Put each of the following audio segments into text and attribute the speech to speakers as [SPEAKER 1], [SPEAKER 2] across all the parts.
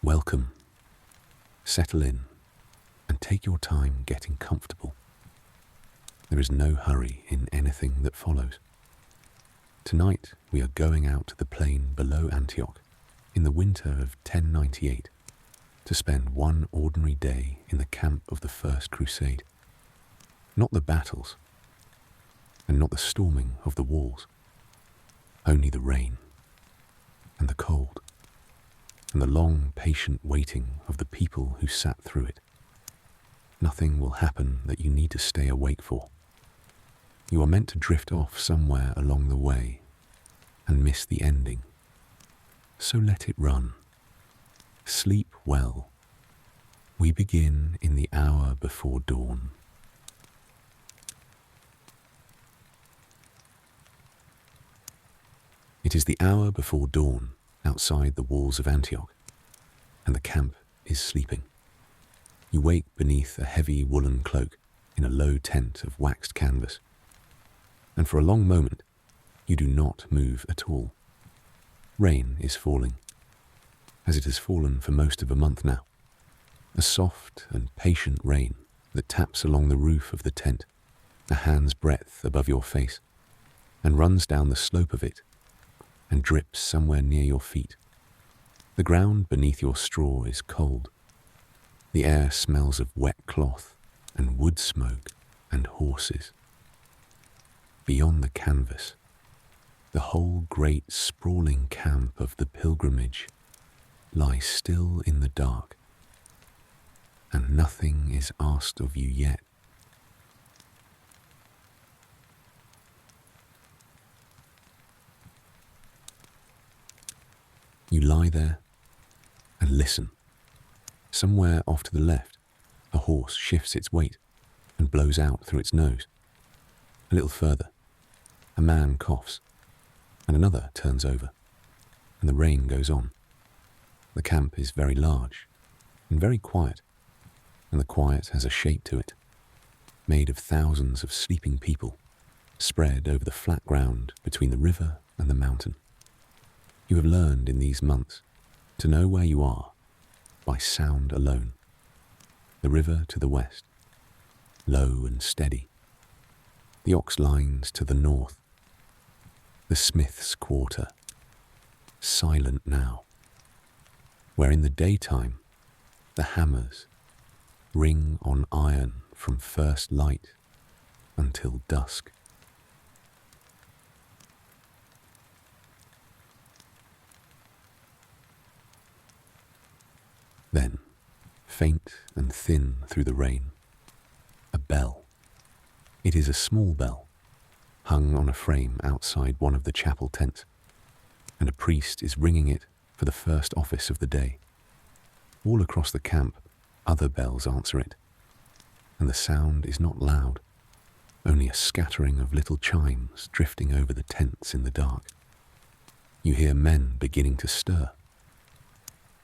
[SPEAKER 1] Welcome. Settle in and take your time getting comfortable. There is no hurry in anything that follows. Tonight we are going out to the plain below Antioch in the winter of 1098 to spend one ordinary day in the camp of the First Crusade. Not the battles, and not the storming of the walls, only the rain, and the cold, and the long, patient waiting of the people who sat through it. Nothing will happen that you need to stay awake for. You are meant to drift off somewhere along the way and miss the ending. So let it run. Sleep well. We begin in the hour before dawn. It is the hour before dawn outside the walls of Antioch, and the camp is sleeping. You wake beneath a heavy woolen cloak in a low tent of waxed canvas, and for a long moment you do not move at all. Rain is falling, as it has fallen for most of a month now, a soft and patient rain that taps along the roof of the tent, a hand's breadth above your face, and runs down the slope of it and drips somewhere near your feet. The ground beneath your straw is cold. The air smells of wet cloth and wood smoke and horses. Beyond the canvas, the whole great sprawling camp of the pilgrimage lies still in the dark, and nothing is asked of you yet. You lie there and listen. Somewhere off to the left, a horse shifts its weight and blows out through its nose. A little further, a man coughs, and another turns over, and the rain goes on. The camp is very large and very quiet, and the quiet has a shape to it, made of thousands of sleeping people spread over the flat ground between the river and the mountain. You have learned in these months to know where you are by sound alone. The river to the west, low and steady. The ox lines to the north. The smith's quarter, silent now, where in the daytime the hammers ring on iron from first light until dusk. Then, faint and thin through the rain, a bell. It is a small bell, hung on a frame outside one of the chapel tents, and a priest is ringing it for the first office of the day. All across the camp, other bells answer it, and the sound is not loud, only a scattering of little chimes drifting over the tents in the dark. You hear men beginning to stir.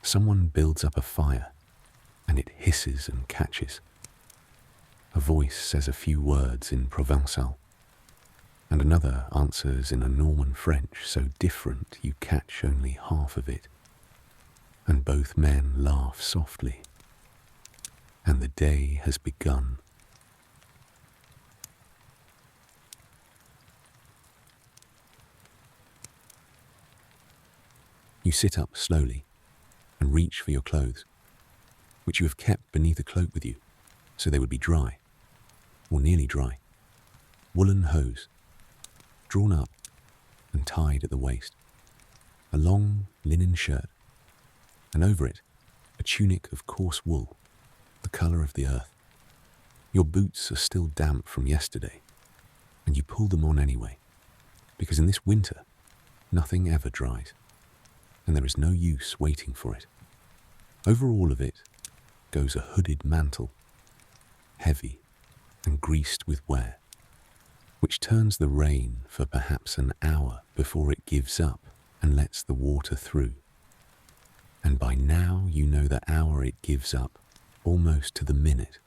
[SPEAKER 1] Someone builds up a fire, and it hisses and catches. A voice says a few words in Provençal, and another answers in a Norman French so different you catch only half of it. And both men laugh softly, and the day has begun. You sit up slowly and reach for your clothes, which you have kept beneath a cloak with you, so they would be dry, or nearly dry. Woolen hose, drawn up and tied at the waist, a long linen shirt, and over it a tunic of coarse wool, the colour of the earth. Your boots are still damp from yesterday, and you pull them on anyway, because in this winter nothing ever dries, and there is no use waiting for it. Over all of it goes a hooded mantle, heavy and greased with wear, which turns the rain for perhaps an hour before it gives up and lets the water through. And by now you know the hour it gives up, almost to the minute.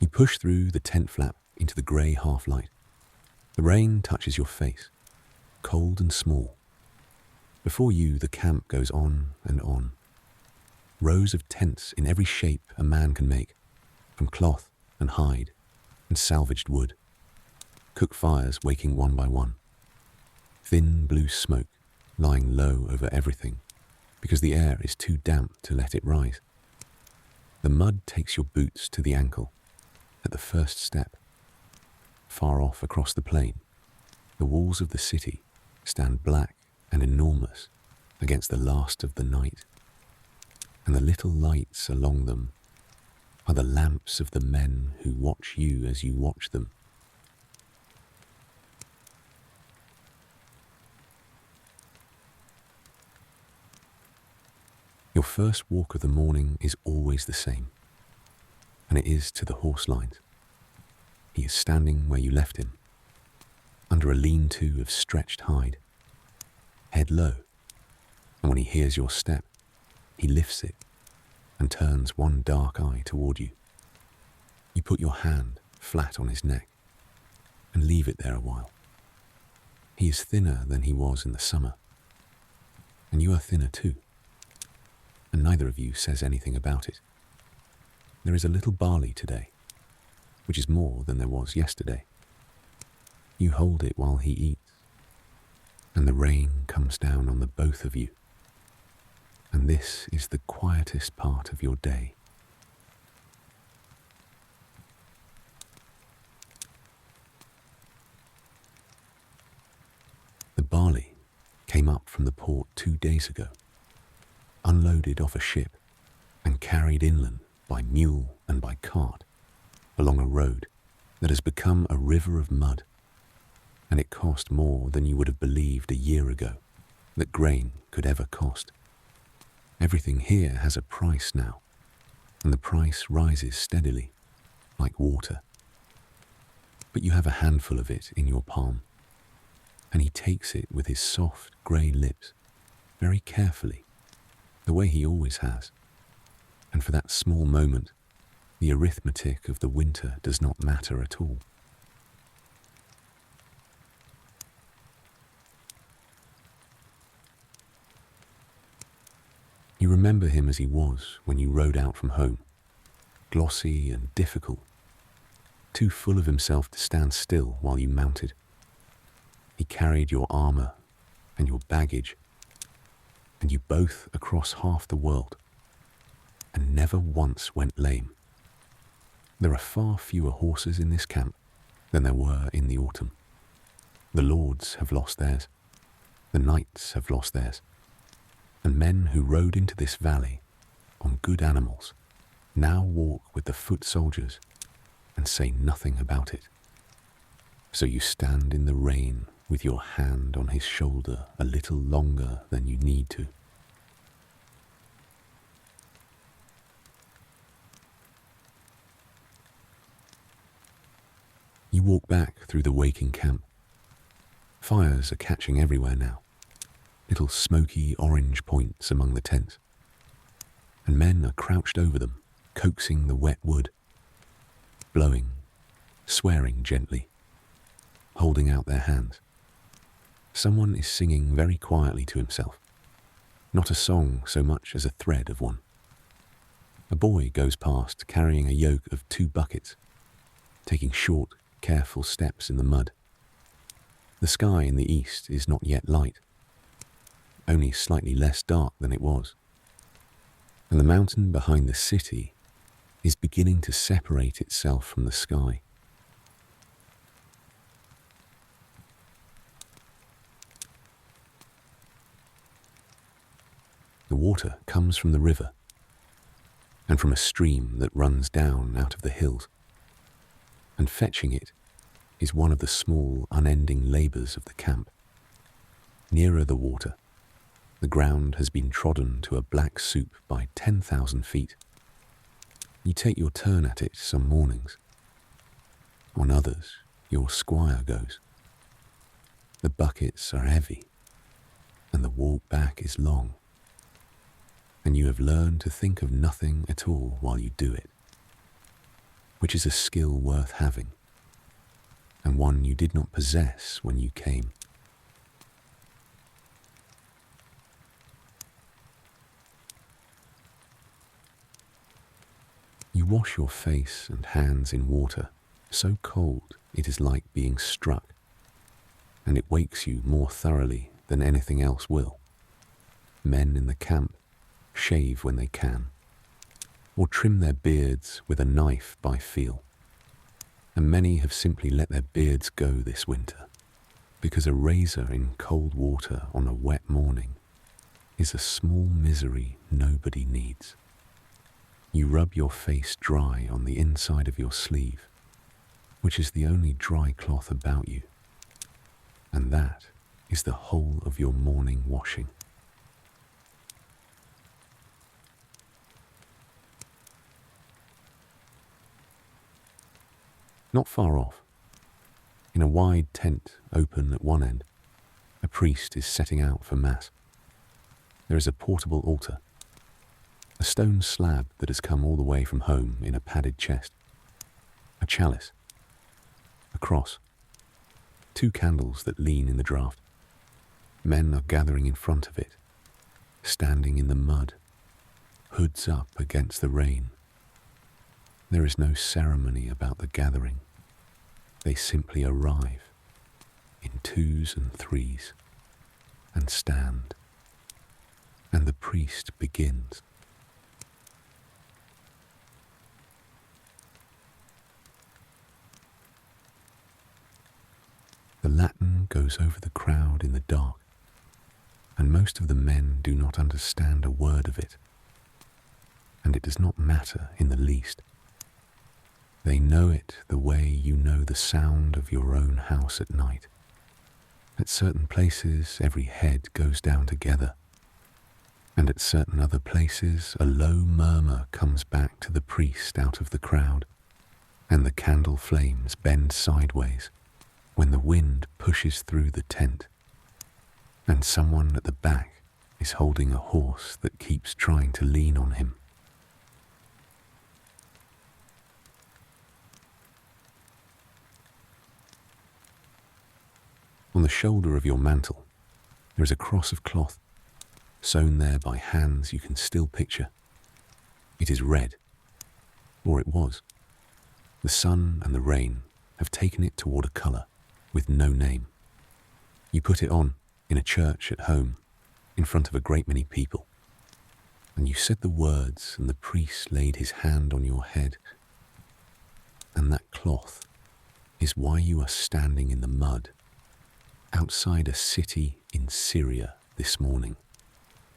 [SPEAKER 1] You push through the tent flap into the grey half-light. The rain touches your face, cold and small. Before you, the camp goes on and on. Rows of tents in every shape a man can make, from cloth and hide and salvaged wood. Cook fires waking one by one. Thin blue smoke lying low over everything because the air is too damp to let it rise. The mud takes your boots to the ankle at the first step. Far off across the plain, the walls of the city stand black and enormous against the last of the night, and the little lights along them are the lamps of the men who watch you as you watch them. Your first walk of the morning is always the same, and it is to the horse lines. He is standing where you left him, under a lean-to of stretched hide, head low, and when he hears your step, he lifts it and turns one dark eye toward you. You put your hand flat on his neck and leave it there a while. He is thinner than he was in the summer, and you are thinner too, and neither of you says anything about it. There is a little barley today, which is more than there was yesterday. You hold it while he eats, and the rain comes down on the both of you. And this is the quietest part of your day. The barley came up from the port 2 days ago, unloaded off a ship and carried inland by mule and by cart along a road that has become a river of mud, and it cost more than you would have believed a year ago that grain could ever cost. Everything here has a price now, and the price rises steadily, like water. But you have a handful of it in your palm, and he takes it with his soft grey lips, very carefully, the way he always has, and for that small moment, the arithmetic of the winter does not matter at all. You remember him as he was when you rode out from home, glossy and difficult, too full of himself to stand still while you mounted. He carried your armour and your baggage, and you both across half the world, and never once went lame. There are far fewer horses in this camp than there were in the autumn. The lords have lost theirs, the knights have lost theirs, and men who rode into this valley on good animals now walk with the foot soldiers and say nothing about it. So you stand in the rain with your hand on his shoulder a little longer than you need to. You walk back through the waking camp. Fires are catching everywhere now, little smoky orange points among the tents, and men are crouched over them, coaxing the wet wood, blowing, swearing gently, holding out their hands. Someone is singing very quietly to himself, not a song so much as a thread of one. A boy goes past carrying a yoke of 2 buckets, taking short, careful steps in the mud. The sky in the east is not yet light, only slightly less dark than it was, and the mountain behind the city is beginning to separate itself from the sky. The water comes from the river and from a stream that runs down out of the hills, and fetching it is one of the small, unending labours of the camp. Nearer the water, the ground has been trodden to a black soup by 10,000 feet. You take your turn at it some mornings. On others, your squire goes. The buckets are heavy, and the walk back is long, and you have learned to think of nothing at all while you do it, which is a skill worth having. and one you did not possess when you came. You wash your face and hands in water, so cold it is like being struck, and it wakes you more thoroughly than anything else will. Men in the camp shave when they can, or trim their beards with a knife by feel, and many have simply let their beards go this winter, because a razor in cold water on a wet morning is a small misery nobody needs. You rub your face dry on the inside of your sleeve, which is the only dry cloth about you, and that is the whole of your morning washing. Not far off, in a wide tent open at one end, a priest is setting out for Mass. There is a portable altar, a stone slab that has come all the way from home in a padded chest, a chalice, a cross, 2 candles that lean in the draught. Men are gathering in front of it, standing in the mud, hoods up against the rain. There is no ceremony about the gathering. They simply arrive in 2s and 3s and stand, and the priest begins. The Latin goes over the crowd in the dark, and most of the men do not understand a word of it, and it does not matter in the least. They know it the way you know the sound of your own house at night. At certain places, every head goes down together, and at certain other places, a low murmur comes back to the priest out of the crowd, and the candle flames bend sideways when the wind pushes through the tent, and someone at the back is holding a horse that keeps trying to lean on him. On the shoulder of your mantle, there is a cross of cloth, sewn there by hands you can still picture. It is red, or it was. The sun and the rain have taken it toward a colour with no name. You put it on in a church at home, in front of a great many people, and you said the words, and the priest laid his hand on your head, and that cloth is why you are standing in the mud outside a city in Syria this morning,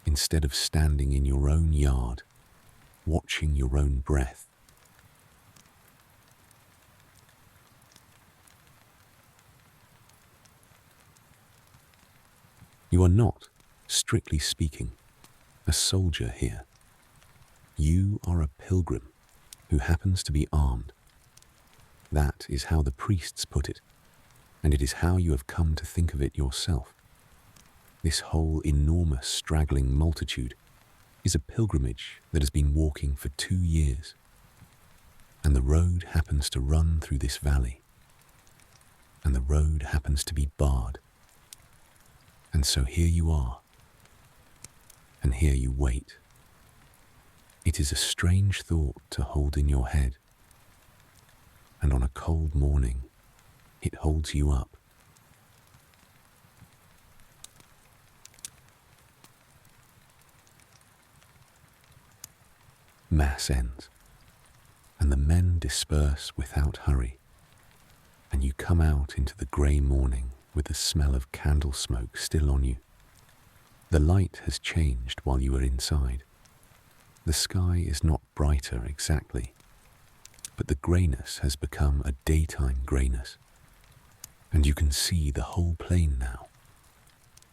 [SPEAKER 1] instead of standing in your own yard, watching your own breath. You are not, strictly speaking, a soldier here. You are a pilgrim who happens to be armed. That is how the priests put it, and it is how you have come to think of it yourself. This whole enormous straggling multitude is a pilgrimage that has been walking for 2 years, and the road happens to run through this valley, and the road happens to be barred. And so here you are, and here you wait. It is a strange thought to hold in your head, and on a cold morning, it holds you up. Mass ends, and the men disperse without hurry, and you come out into the grey morning with the smell of candle smoke still on you. The light has changed while you are inside. The sky is not brighter exactly, but the greyness has become a daytime greyness, and you can see the whole plain now.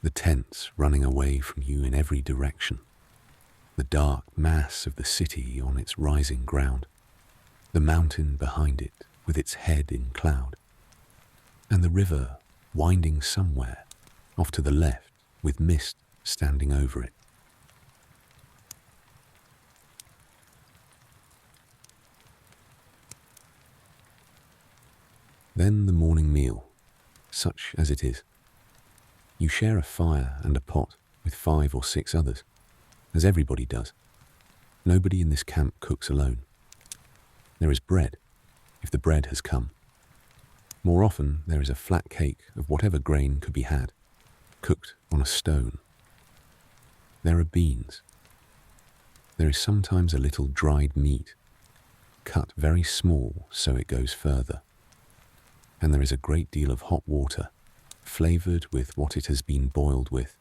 [SPEAKER 1] The tents running away from you in every direction, the dark mass of the city on its rising ground, the mountain behind it with its head in cloud, and the river winding somewhere off to the left with mist standing over it. Then the morning meal, such as it is. You share a fire and a pot with 5 or 6 others, as everybody does. Nobody in this camp cooks alone. There is bread, if the bread has come. More often, there is a flat cake of whatever grain could be had, cooked on a stone. There are beans. There is sometimes a little dried meat, cut very small so it goes further. And there is a great deal of hot water, flavoured with what it has been boiled with,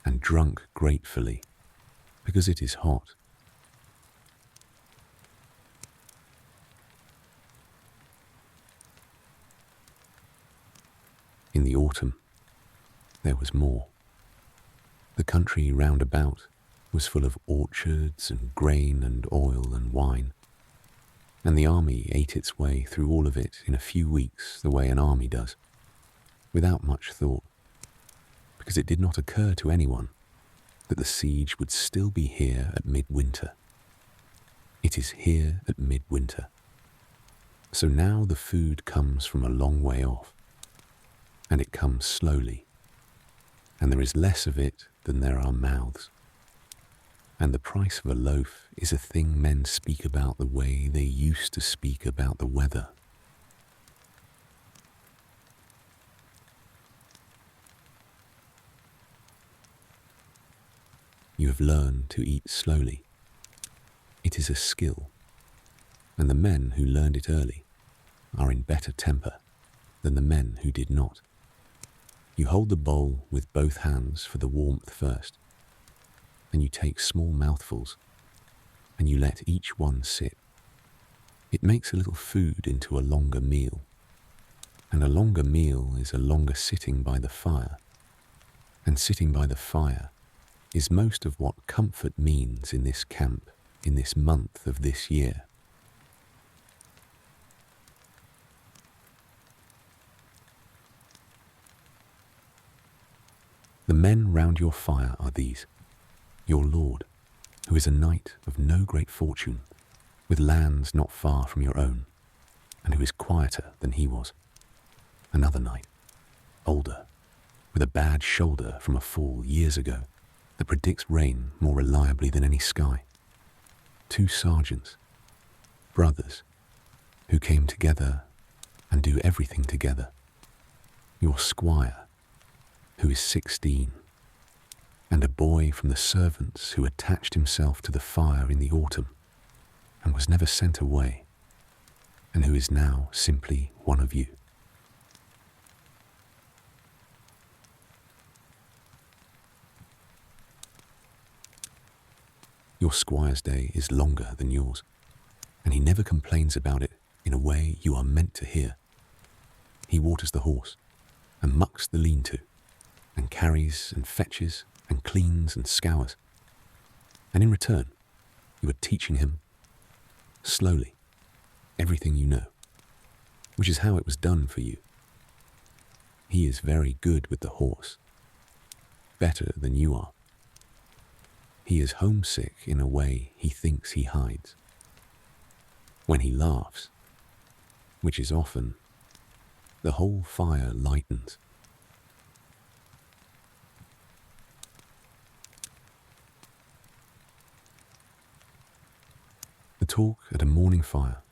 [SPEAKER 1] and drunk gratefully, because it is hot. In the autumn, there was more. The country round about was full of orchards and grain and oil and wine, and the army ate its way through all of it in a few weeks the way an army does, without much thought, because it did not occur to anyone that the siege would still be here at midwinter. It is here at midwinter. So now the food comes from a long way off, and it comes slowly, and there is less of it than there are mouths. And the price of a loaf is a thing men speak about the way they used to speak about the weather. You have learned to eat slowly. It is a skill, and the men who learned it early are in better temper than the men who did not. You hold the bowl with both hands for the warmth first, and you take small mouthfuls, and you let each one sit. It makes a little food into a longer meal, and a longer meal is a longer sitting by the fire, and sitting by the fire is most of what comfort means in this camp, in this month of this year. The men round your fire are these: your lord, who is a knight of no great fortune, with lands not far from your own, and who is quieter than he was. Another knight, older, with a bad shoulder from a fall years ago, that predicts rain more reliably than any sky. 2 sergeants, brothers, who came together and do everything together. Your squire, who is 16, and a boy from the servants who attached himself to the fire in the autumn and was never sent away, and who is now simply one of you. Your squire's day is longer than yours, and he never complains about it in a way you are meant to hear. He waters the horse and mucks the lean-to, and carries and fetches and cleans and scours. And in return, you are teaching him, slowly, everything you know, which is how it was done for you. He is very good with the horse, better than you are. He is homesick in a way he thinks he hides. When he laughs, which is often, the whole fire lightens. The talk at a morning fire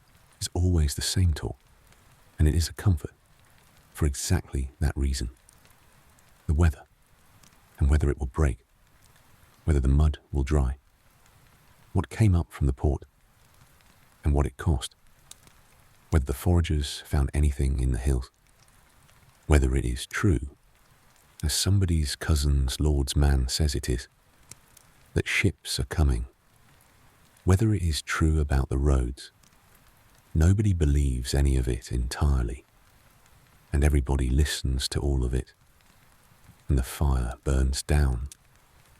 [SPEAKER 1] is always the same talk, and it is a comfort for exactly that reason. The weather, and whether it will break, whether the mud will dry, what came up from the port, and what it cost, whether the foragers found anything in the hills, whether it is true, as somebody's cousin's lord's man says it is, that ships are coming, whether it is true about the roads. Nobody believes any of it entirely, and everybody listens to all of it, and the fire burns down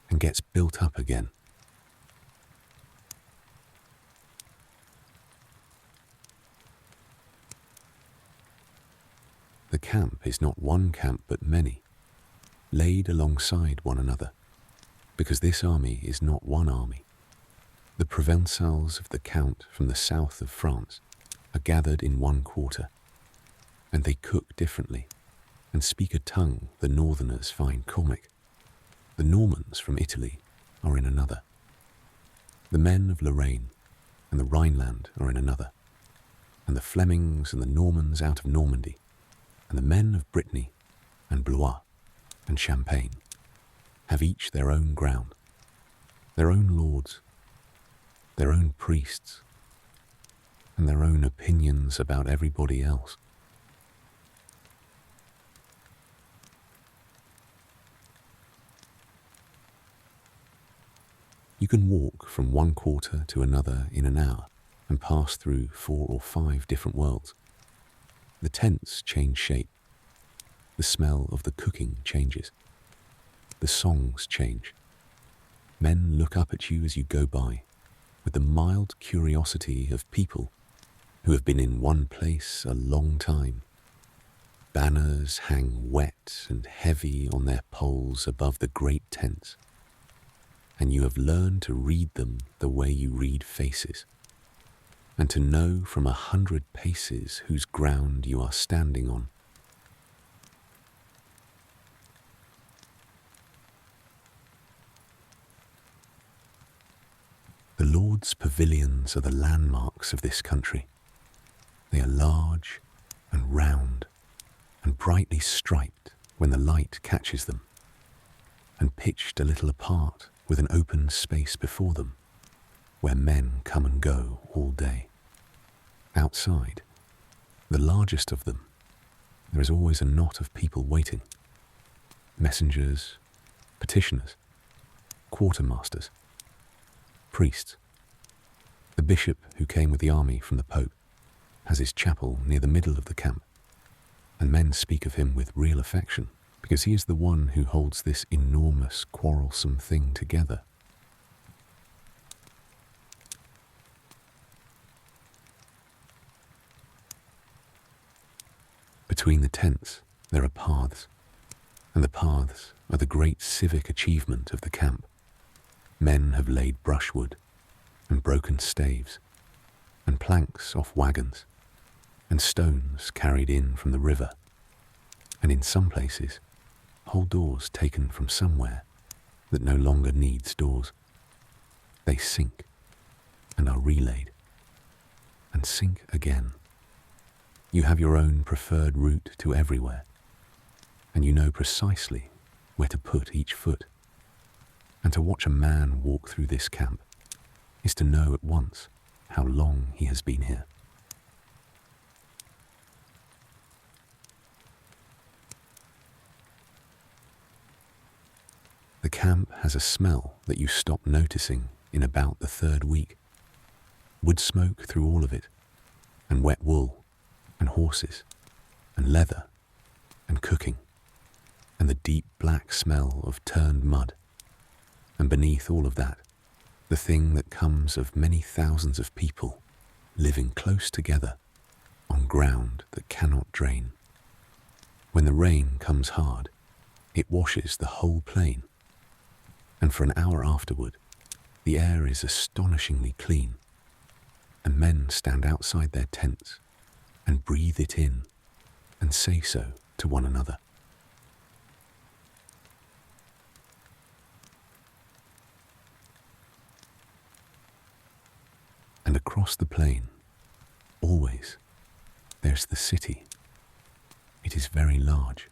[SPEAKER 1] and gets built up again. The camp is not one camp but many, laid alongside one another, because this army is not one army. The Provençals of the Count from the south of France are gathered in one quarter, and they cook differently and speak a tongue the northerners find comic. The Normans from Italy are in another. The men of Lorraine and the Rhineland are in another, and the Flemings and the Normans out of Normandy, and the men of Brittany and Blois and Champagne have each their own ground, their own lords, their own priests, and their own opinions about everybody else. You can walk from one quarter to another in an hour and pass through 4 or 5 different worlds. The tents change shape. The smell of the cooking changes. The songs change. Men look up at you as you go by with the mild curiosity of people who have been in one place a long time. Banners hang wet and heavy on their poles above the great tents, and you have learned to read them the way you read faces, and to know from 100 paces whose ground you are standing on. The Lord's pavilions are the landmarks of this country. They are large and round and brightly striped when the light catches them, and pitched a little apart with an open space before them where men come and go all day. Outside, the largest of them, there is always a knot of people waiting. Messengers, petitioners, quartermasters, priests. The bishop who came with the army from the Pope has his chapel near the middle of the camp, and men speak of him with real affection, because he is the one who holds this enormous, quarrelsome thing together. Between the tents, there are paths, and the paths are the great civic achievement of the camp. Men have laid brushwood and broken staves and planks off wagons and stones carried in from the river, and in some places, whole doors taken from somewhere that no longer needs doors. They sink and are relaid, and sink again. You have your own preferred route to everywhere, and you know precisely where to put each foot. And to watch a man walk through this camp is to know at once how long he has been here. The camp has a smell that you stop noticing in about the 3rd week. Wood smoke through all of it, and wet wool, and horses, and leather, and cooking, and the deep black smell of turned mud. And beneath all of that, the thing that comes of many thousands of people living close together on ground that cannot drain. When the rain comes hard, it washes the whole plain, and for an hour afterward, the air is astonishingly clean, and men stand outside their tents and breathe it in and say so to one another. And across the plain, always, there's the city. It is very large.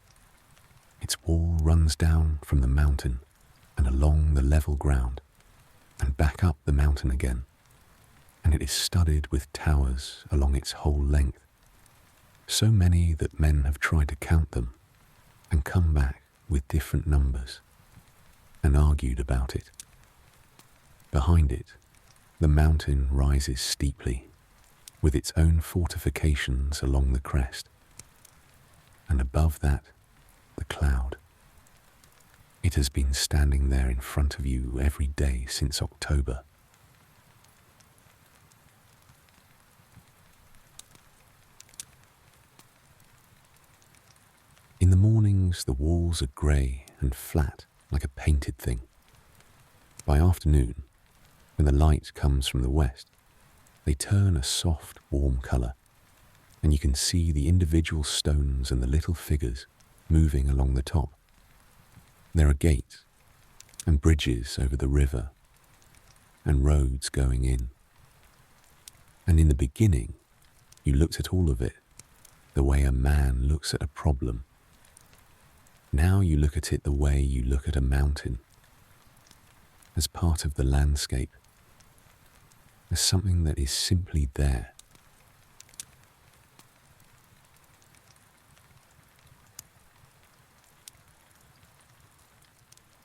[SPEAKER 1] Its wall runs down from the mountain and along the level ground and back up the mountain again, and it is studded with towers along its whole length, so many that men have tried to count them and come back with different numbers and argued about it. Behind it, the mountain rises steeply with its own fortifications along the crest, and above that, the cloud. It has been standing there in front of you every day since October. In the mornings, the walls are grey and flat like a painted thing. By afternoon, when the light comes from the west, they turn a soft, warm colour, and you can see the individual stones and the little figures moving along the top. There are gates and bridges over the river and roads going in. And in the beginning, you looked at all of it the way a man looks at a problem. Now you look at it the way you look at a mountain, as part of the landscape, as something that is simply there.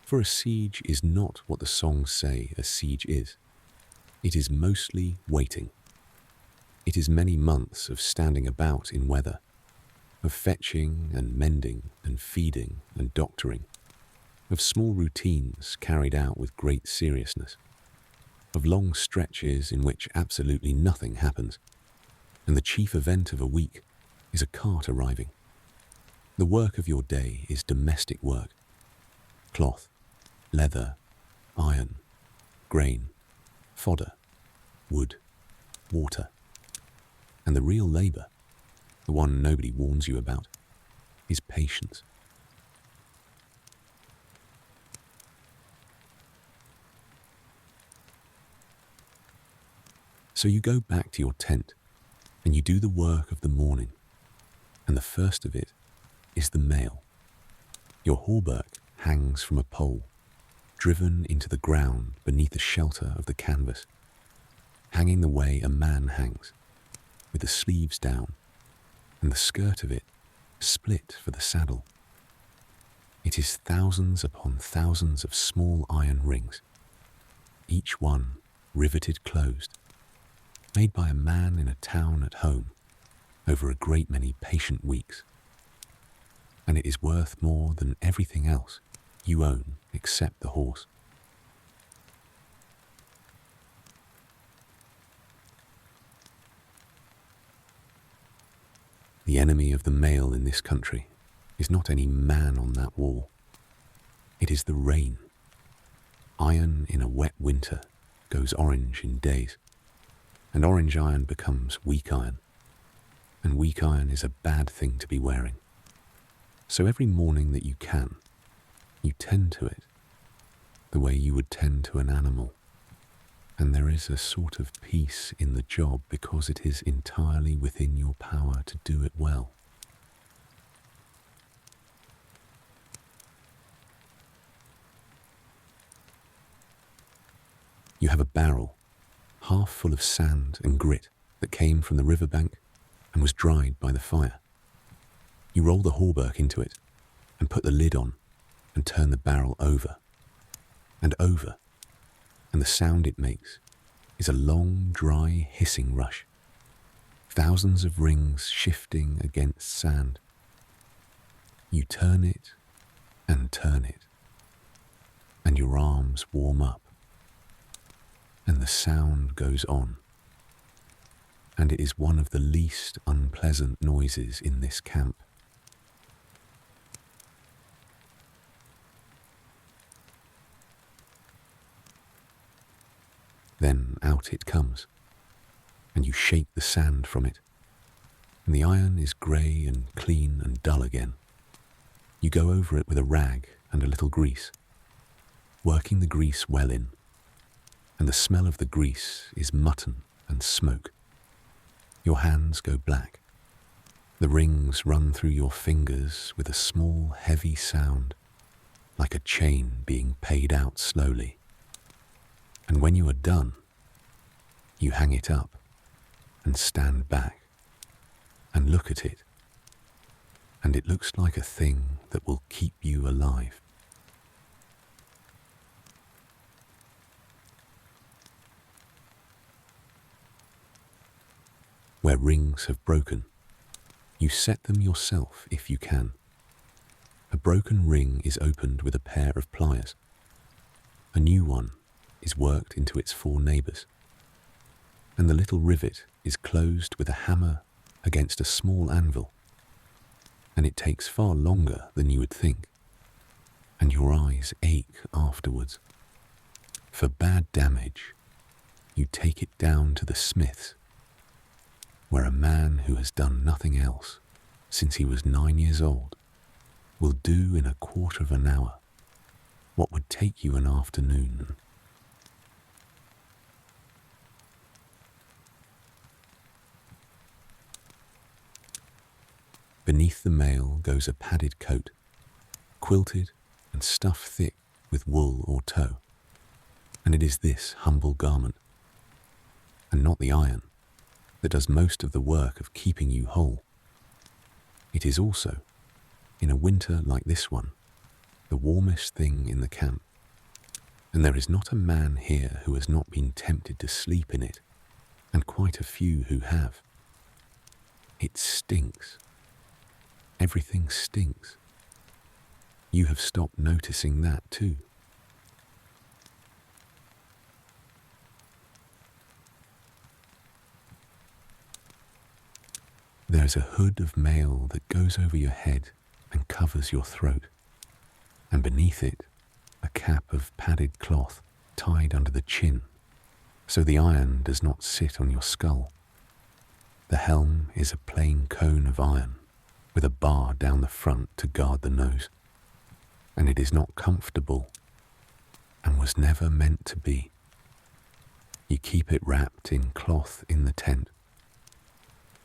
[SPEAKER 1] For a siege is not what the songs say a siege is. It is mostly waiting. It is many months of standing about in weather, of fetching and mending and feeding and doctoring, of small routines carried out with great seriousness, of long stretches in which absolutely nothing happens, and the chief event of a week is a cart arriving. The work of your day is domestic work: cloth, leather, iron, grain, fodder, wood, water. And the real labour, the one nobody warns you about, is patience. So you go back to your tent and you do the work of the morning, and the first of it is the mail. Your hauberk hangs from a pole, driven into the ground beneath the shelter of the canvas, hanging the way a man hangs, with the sleeves down and the skirt of it split for the saddle. It is thousands upon thousands of small iron rings, each one riveted closed, made by a man in a town at home over a great many patient weeks. And it is worth more than everything else you own except the horse. The enemy of the mail in this country is not any man on that wall. It is the rain. Iron in a wet winter goes orange in days, and orange iron becomes weak iron, and weak iron is a bad thing to be wearing. So every morning that you can, you tend to it the way you would tend to an animal. And there is a sort of peace in the job because it is entirely within your power to do it well. You have a barrel half full of sand and grit that came from the riverbank and was dried by the fire. You roll the hauberk into it and put the lid on and turn the barrel over and over, and the sound it makes is a long, dry, hissing rush, thousands of rings shifting against sand. You turn it, and your arms warm up, and the sound goes on, and it is one of the least unpleasant noises in this camp. Then out it comes, and you shake the sand from it, and the iron is grey and clean and dull again. You go over it with a rag and a little grease, working the grease well in, and the smell of the grease is mutton and smoke. Your hands go black. The rings run through your fingers with a small, heavy sound, like a chain being paid out slowly. And when you are done, you hang it up and stand back and look at it, and it looks like a thing that will keep you alive. Where rings have broken, you set them yourself if you can. A broken ring is opened with a pair of pliers. A new one is worked into its four neighbours, and the little rivet is closed with a hammer against a small anvil, and it takes far longer than you would think, and your eyes ache afterwards. For bad damage, you take it down to the smith's, where a man who has done nothing else since he was 9 years old will do in a quarter of an hour what would take you an afternoon. Beneath the mail goes a padded coat, quilted and stuffed thick with wool or tow, and it is this humble garment, and not the iron, that does most of the work of keeping you whole. It is also, in a winter like this one, the warmest thing in the camp, and there is not a man here who has not been tempted to sleep in it, and quite a few who have. It stinks. Everything stinks. You have stopped noticing that too. There's a hood of mail that goes over your head and covers your throat, and beneath it a cap of padded cloth tied under the chin, so the iron does not sit on your skull. The helm is a plain cone of iron with a bar down the front to guard the nose, and it is not comfortable and was never meant to be. You keep it wrapped in cloth in the tent,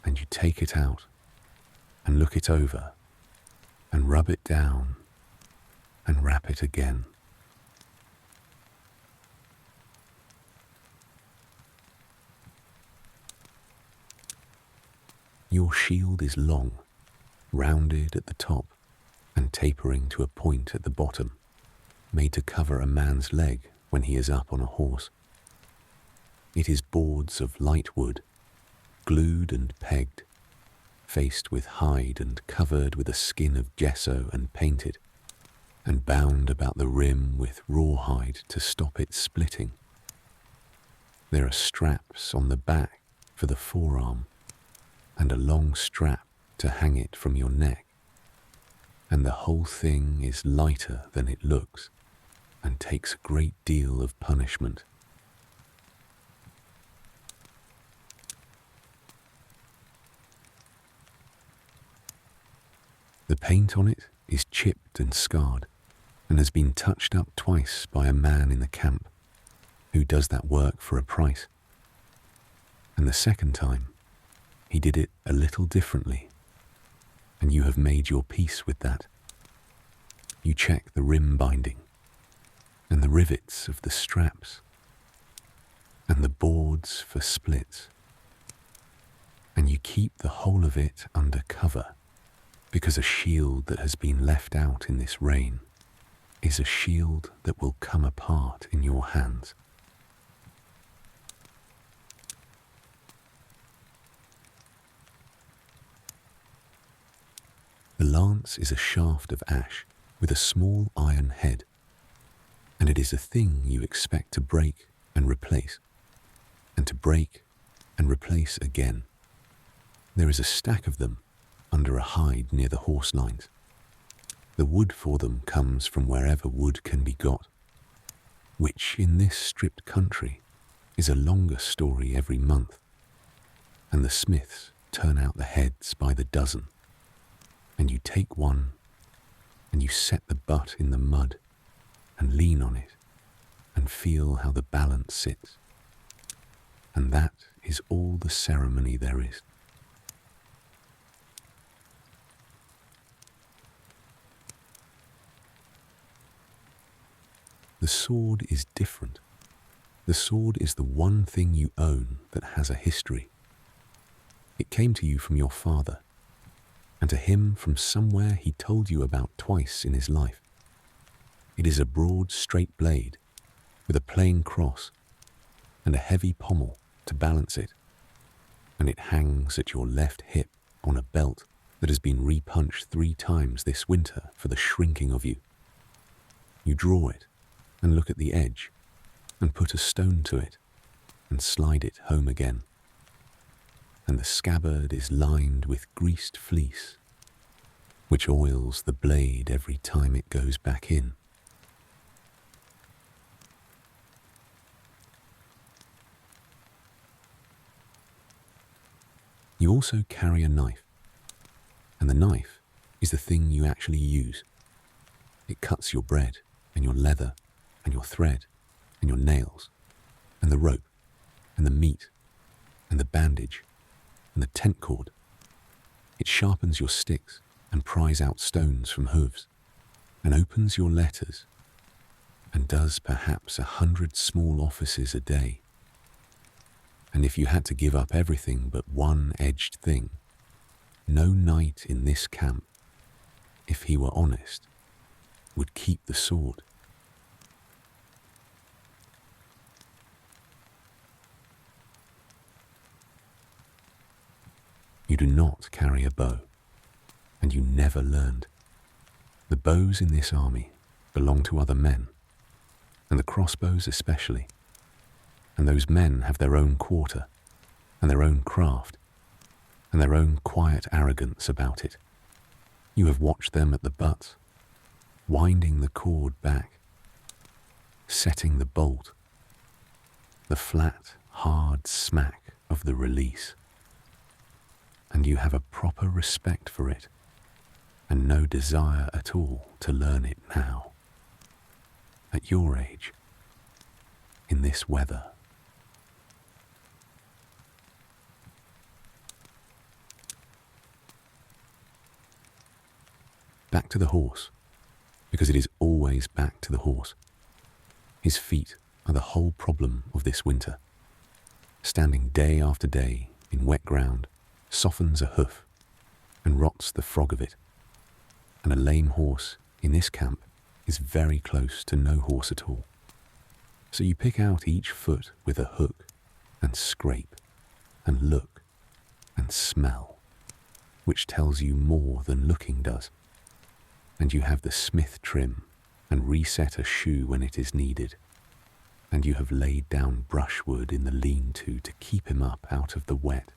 [SPEAKER 1] and you take it out and look it over and rub it down and wrap it again. Your shield is long, rounded at the top and tapering to a point at the bottom, made to cover a man's leg when he is up on a horse. It is boards of light wood, glued and pegged, faced with hide and covered with a skin of gesso and painted, and bound about the rim with rawhide to stop it splitting. There are straps on the back for the forearm, and a long strap to hang it from your neck, and the whole thing is lighter than it looks and takes a great deal of punishment. The paint on it is chipped and scarred and has been touched up twice by a man in the camp who does that work for a price. And the second time, he did it a little differently, and you have made your peace with that. You check the rim binding, and the rivets of the straps, and the boards for splits, and you keep the whole of it under cover, because a shield that has been left out in this rain is a shield that will come apart in your hands. The lance is a shaft of ash with a small iron head, and it is a thing you expect to break and replace, and to break and replace again. There is a stack of them under a hide near the horse lines. The wood for them comes from wherever wood can be got, which in this stripped country is a longer story every month, and the smiths turn out the heads by the dozen. And you take one, and you set the butt in the mud, and lean on it, and feel how the balance sits. And that is all the ceremony there is. The sword is different. The sword is the one thing you own that has a history. It came to you from your father, and to him from somewhere he told you about twice in his life. It is a broad, straight blade with a plain cross and a heavy pommel to balance it, and it hangs at your left hip on a belt that has been repunched 3 times this winter for the shrinking of you. You draw it and look at the edge and put a stone to it and slide it home again. And the scabbard is lined with greased fleece, which oils the blade every time it goes back in. You also carry a knife, and the knife is the thing you actually use. It cuts your bread and your leather and your thread and your nails and the rope and the meat and the bandage and the tent cord. It sharpens your sticks and pries out stones from hooves and opens your letters and does perhaps 100 small offices a day. And if you had to give up everything but one edged thing, no knight in this camp, if he were honest, would keep the sword. You do not carry a bow, and you never learned. The bows in this army belong to other men, and the crossbows especially, and those men have their own quarter, and their own craft, and their own quiet arrogance about it. You have watched them at the butt, winding the cord back, setting the bolt, the flat, hard smack of the release. And you have a proper respect for it, and no desire at all to learn it now. At your age, in this weather. Back to the horse, because it is always back to the horse. His feet are the whole problem of this winter. Standing day after day in wet ground softens a hoof and rots the frog of it. And a lame horse in this camp is very close to no horse at all. So you pick out each foot with a hook and scrape and look and smell, which tells you more than looking does. And you have the smith trim and reset a shoe when it is needed. And you have laid down brushwood in the lean-to to keep him up out of the wet.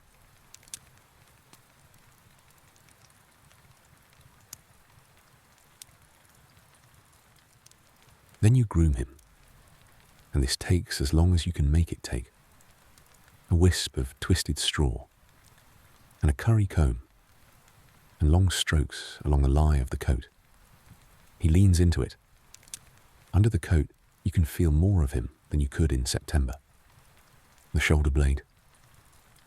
[SPEAKER 1] Then you groom him, and this takes as long as you can make it take. A wisp of twisted straw, and a curry comb, and long strokes along the lie of the coat. He leans into it. Under the coat, you can feel more of him than you could in September. The shoulder blade,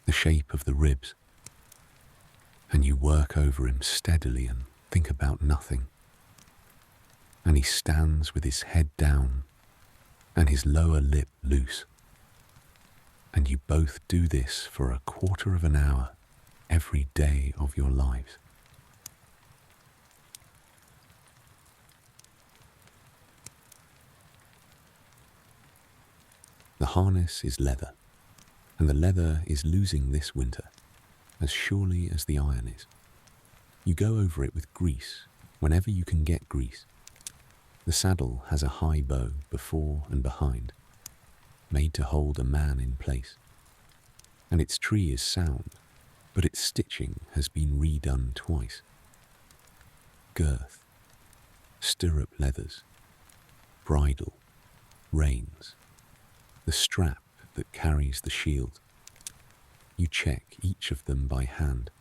[SPEAKER 1] the shape of the ribs, and you work over him steadily and think about nothing. And he stands with his head down and his lower lip loose. And you both do this for a quarter of an hour every day of your lives. The harness is leather, and the leather is losing this winter, as surely as the iron is. You go over it with grease whenever you can get grease. The saddle has a high bow before and behind, made to hold a man in place. And its tree is sound, but its stitching has been redone twice. Girth, stirrup leathers, bridle, reins, the strap that carries the shield. You check each of them by hand,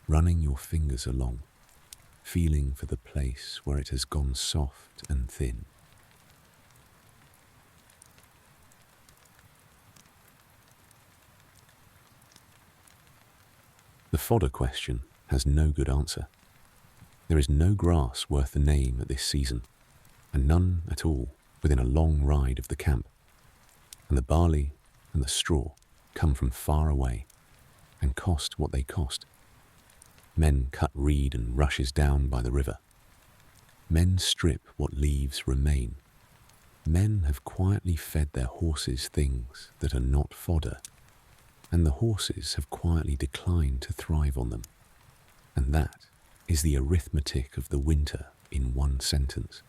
[SPEAKER 1] running your fingers along, feeling for the place where it has gone soft and thin. The fodder question has no good answer. There is no grass worth the name at this season, and none at all within a long ride of the camp. And the barley and the straw come from far away and cost what they cost. Men cut reed and rushes down by the river. Men strip what leaves remain. Men have quietly fed their horses things that are not fodder, and the horses have quietly declined to thrive on them. And that is the arithmetic of the winter in one sentence.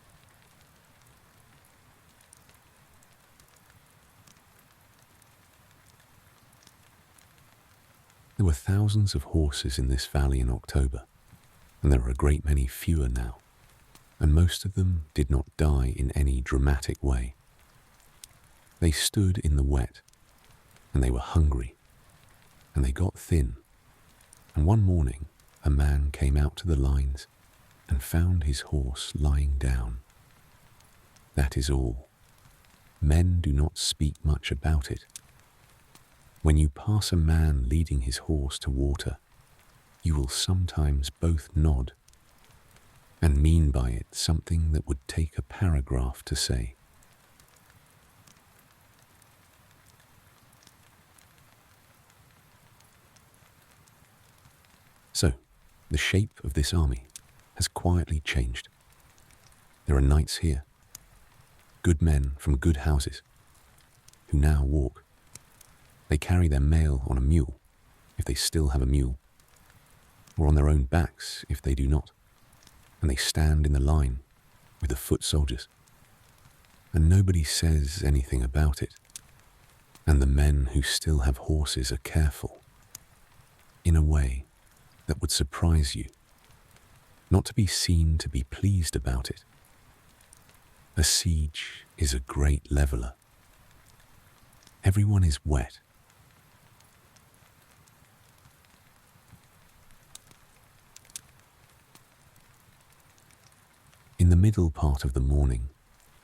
[SPEAKER 1] There were thousands of horses in this valley in October, and there are a great many fewer now, and most of them did not die in any dramatic way. They stood in the wet, and they were hungry, and they got thin, And one morning, a man came out to the lines and found his horse lying down. That is all. Men do not speak much about it. When you pass a man leading his horse to water, you will sometimes both nod and mean by it something that would take a paragraph to say. So, the shape of this army has quietly changed. There are knights here, good men from good houses, who now walk. They carry their mail on a mule, if they still have a mule, or on their own backs if they do not, and they stand in the line with the foot soldiers, and nobody says anything about it, and the men who still have horses are careful, in a way that would surprise you, not to be seen to be pleased about it. A siege is a great leveler. Everyone is wet. In the middle part of the morning,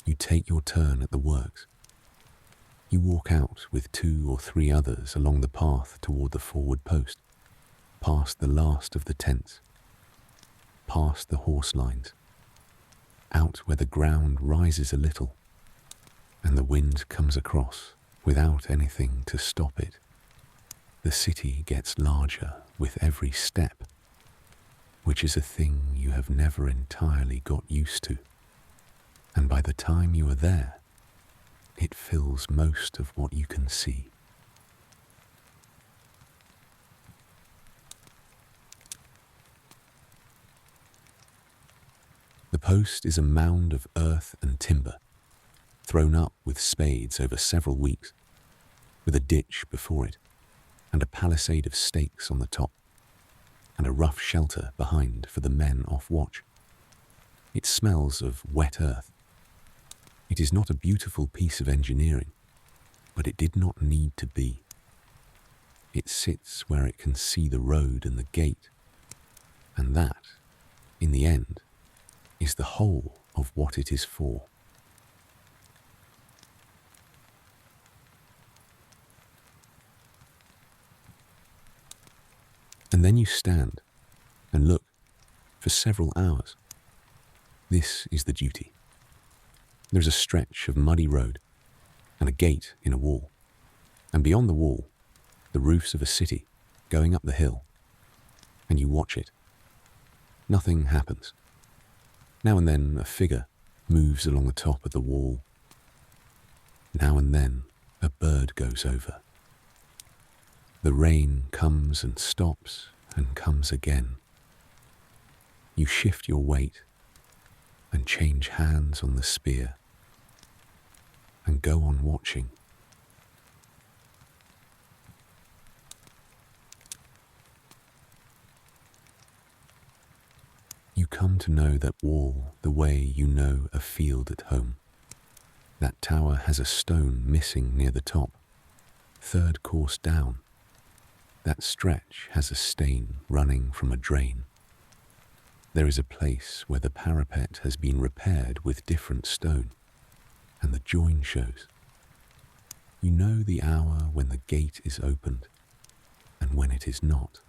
[SPEAKER 1] you take your turn at the works. You walk out with 2 or 3 others along the path toward the forward post, past the last of the tents, past the horse lines, out where the ground rises a little and the wind comes across without anything to stop it. The city gets larger with every step, which is a thing you have never entirely got used to, and by the time you are there, it fills most of what you can see. The post is a mound of earth and timber, thrown up with spades over several weeks, with a ditch before it, and a palisade of stakes on the top, and a rough shelter behind for the men off watch. It smells of wet earth. It is not a beautiful piece of engineering, but it did not need to be. It sits where it can see the road and the gate, and that, in the end, is the whole of what it is for. And then you stand and look for several hours. This is the duty. There's a stretch of muddy road and a gate in a wall, and beyond the wall, the roofs of a city going up the hill, and you watch it. Nothing happens. Now and then a figure moves along the top of the wall. Now and then a bird goes over. The rain comes and stops and comes again. You shift your weight and change hands on the spear and go on watching. You come to know that wall the way you know a field at home. That tower has a stone missing near the top, 3rd course down. That stretch has a stain running from a drain. There is a place where the parapet has been repaired with different stone, and the join shows. You know the hour when the gate is opened, and when it is not,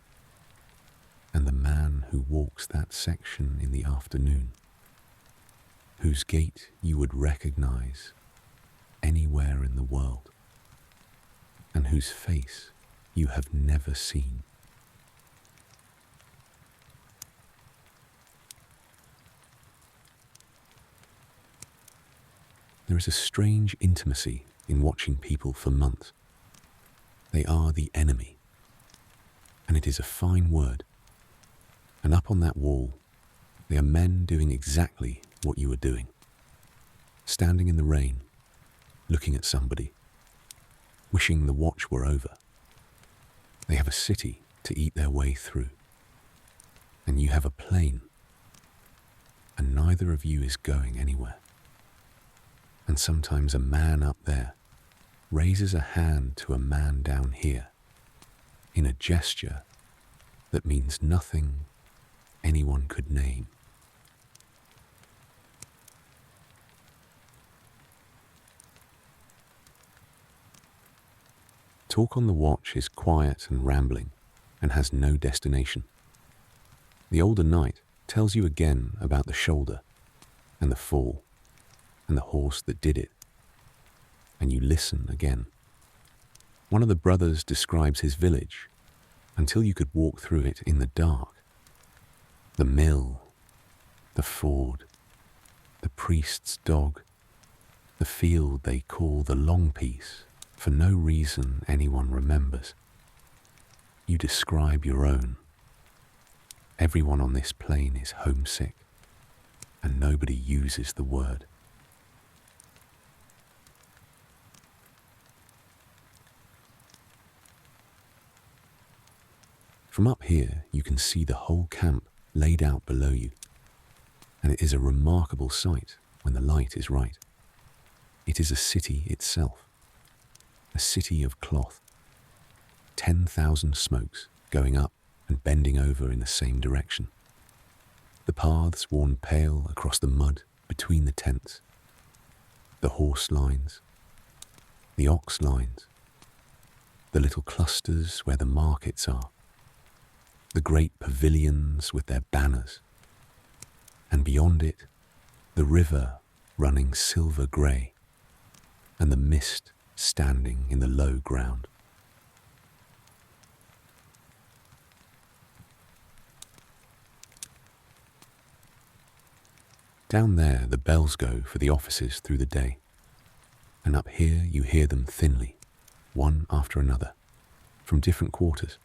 [SPEAKER 1] and the man who walks that section in the afternoon, whose gait you would recognize anywhere in the world, and whose face you have never seen. There is a strange intimacy in watching people for months. They are the enemy, and it is a fine word. And up on that wall, they are men doing exactly what you are doing. Standing in the rain, looking at somebody, wishing the watch were over. They have a city to eat their way through, and you have a plane, and neither of you is going anywhere. And sometimes a man up there raises a hand to a man down here in a gesture that means nothing anyone could name. Talk on the watch is quiet and rambling and has no destination. The older knight tells you again about the shoulder and the fall and the horse that did it, and you listen again. One of the brothers describes his village until you could walk through it in the dark. The mill, the ford, the priest's dog, the field they call the long piece for no reason anyone remembers. You describe your own. Everyone on this plain is homesick, and nobody uses the word. From up here, you can see the whole camp laid out below you, and it is a remarkable sight when the light is right. It is a city itself, a city of cloth, 10,000 smokes going up and bending over in the same direction. The paths worn pale across the mud between the tents, the horse lines, the ox lines, the little clusters where the markets are, the great pavilions with their banners, and beyond it, the river running silver grey, and the mist standing in the low ground. Down there the bells go for the offices through the day, and up here you hear them thinly, one after another, from different quarters,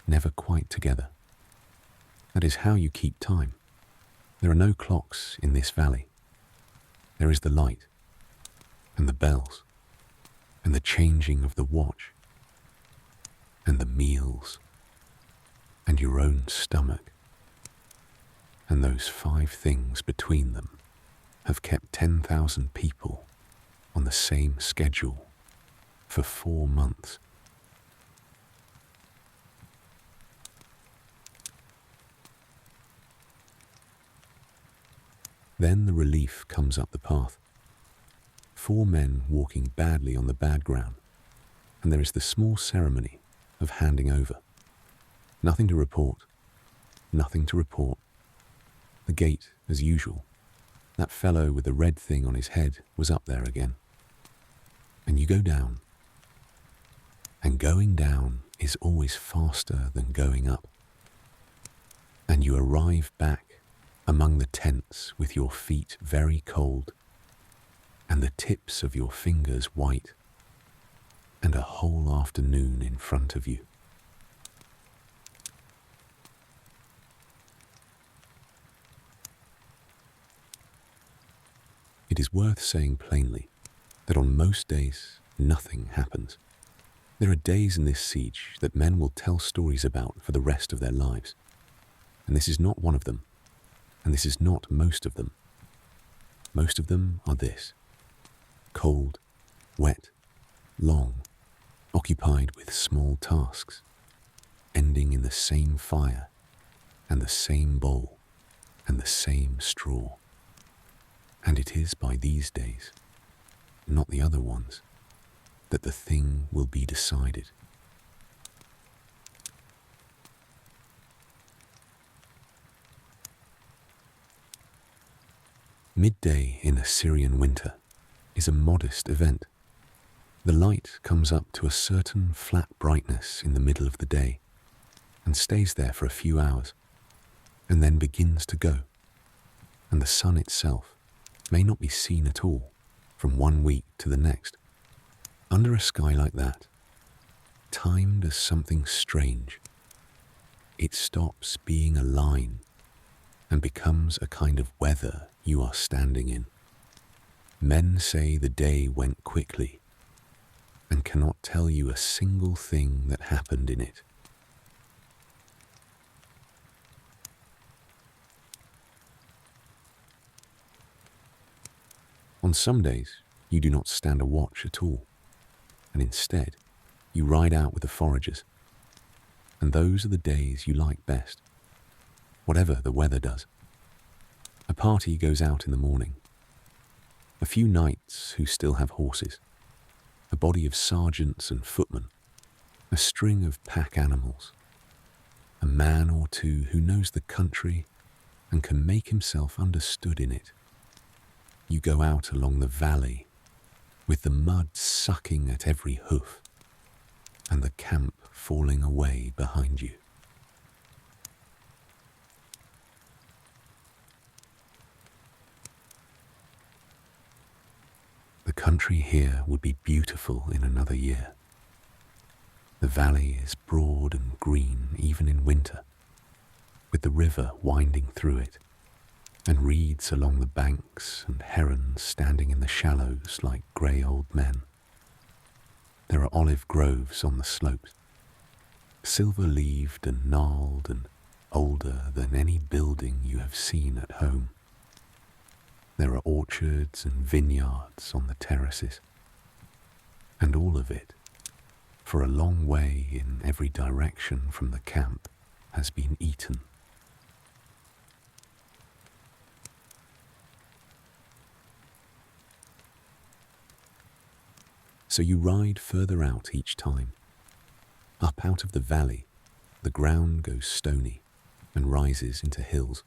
[SPEAKER 1] never quite together. That is how you keep time. There are no clocks in this valley. There is the light, and the bells, and the changing of the watch, and the meals, and your own stomach. And those 5 things between them have kept 10,000 people on the same schedule for 4 months. Then the relief comes up the path. 4 men walking badly on the bad ground, and there is the small ceremony of handing over. Nothing to report, nothing to report. The gate, as usual. That fellow with the red thing on his head was up there again. And you go down. And going down is always faster than going up. And you arrive back among the tents with your feet very cold, and the tips of your fingers white, and a whole afternoon in front of you. It is worth saying plainly that on most days nothing happens. There are days in this siege that men will tell stories about for the rest of their lives, and this is not one of them, and this is not most of them. Most of them are this: cold, wet, long, occupied with small tasks, ending in the same fire, and the same bowl, and the same straw. And it is by these days, not the other ones, that the thing will be decided. Midday in a Syrian winter is a modest event. The light comes up to a certain flat brightness in the middle of the day and stays there for a few hours, and then begins to go, and the sun itself may not be seen at all from one week to the next. Under a sky like that, time does something strange. It stops being a line and becomes a kind of weather you are standing in. Men say the day went quickly and cannot tell you a single thing that happened in it. On some days, you do not stand a watch at all, and instead, you ride out with the foragers. And those are the days you like best, whatever the weather does. A party goes out in the morning. A few knights who still have horses, a body of sergeants and footmen, a string of pack animals, a man or two who knows the country and can make himself understood in it. You go out along the valley with the mud sucking at every hoof and the camp falling away behind you. The country here would be beautiful in another year. The valley is broad and green even in winter, with the river winding through it, and reeds along the banks and herons standing in the shallows like grey old men. There are olive groves on the slopes, silver-leaved and gnarled and older than any building you have seen at home. There are orchards and vineyards on the terraces, and all of it, for a long way in every direction from the camp, has been eaten. So you ride further out each time. Up out of the valley, the ground goes stony and rises into hills,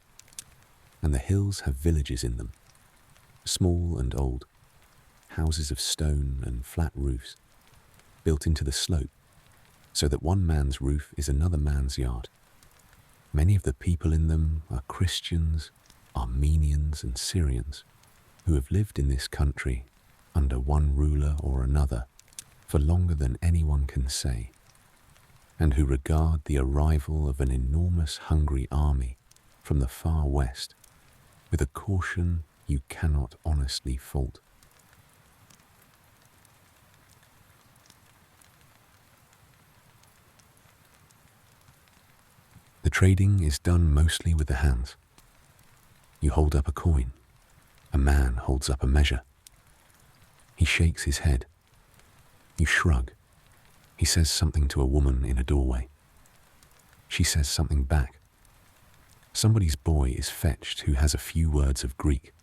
[SPEAKER 1] and the hills have villages in them, small and old, houses of stone and flat roofs, built into the slope, so that one man's roof is another man's yard. Many of the people in them are Christians, Armenians and Syrians, who have lived in this country under one ruler or another for longer than anyone can say, and who regard the arrival of an enormous hungry army from the far west with a caution you cannot honestly fault. The trading is done mostly with the hands. You hold up a coin. A man holds up a measure. He shakes his head. You shrug. He says something to a woman in a doorway. She says something back. Somebody's boy is fetched who has a few words of Greek,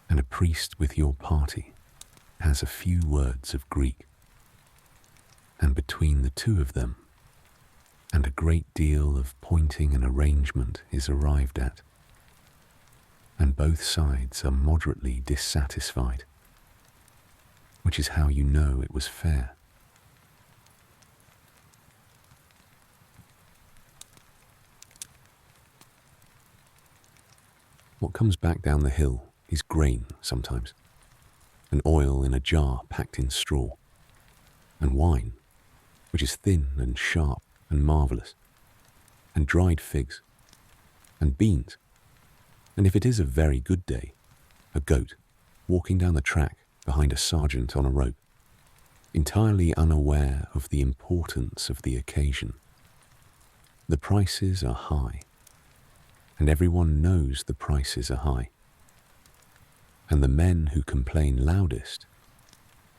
[SPEAKER 1] and a priest with your party has a few words of Greek. And between the two of them, and a great deal of pointing and arrangement is arrived at, and both sides are moderately dissatisfied, which is how you know it was fair. What comes back down the hill is grain sometimes, and oil in a jar packed in straw, and wine, which is thin and sharp and marvellous, and dried figs, and beans, and if it is a very good day, a goat walking down the track behind a sergeant on a rope, entirely unaware of the importance of the occasion. The prices are high, and everyone knows the prices are high. And the men who complain loudest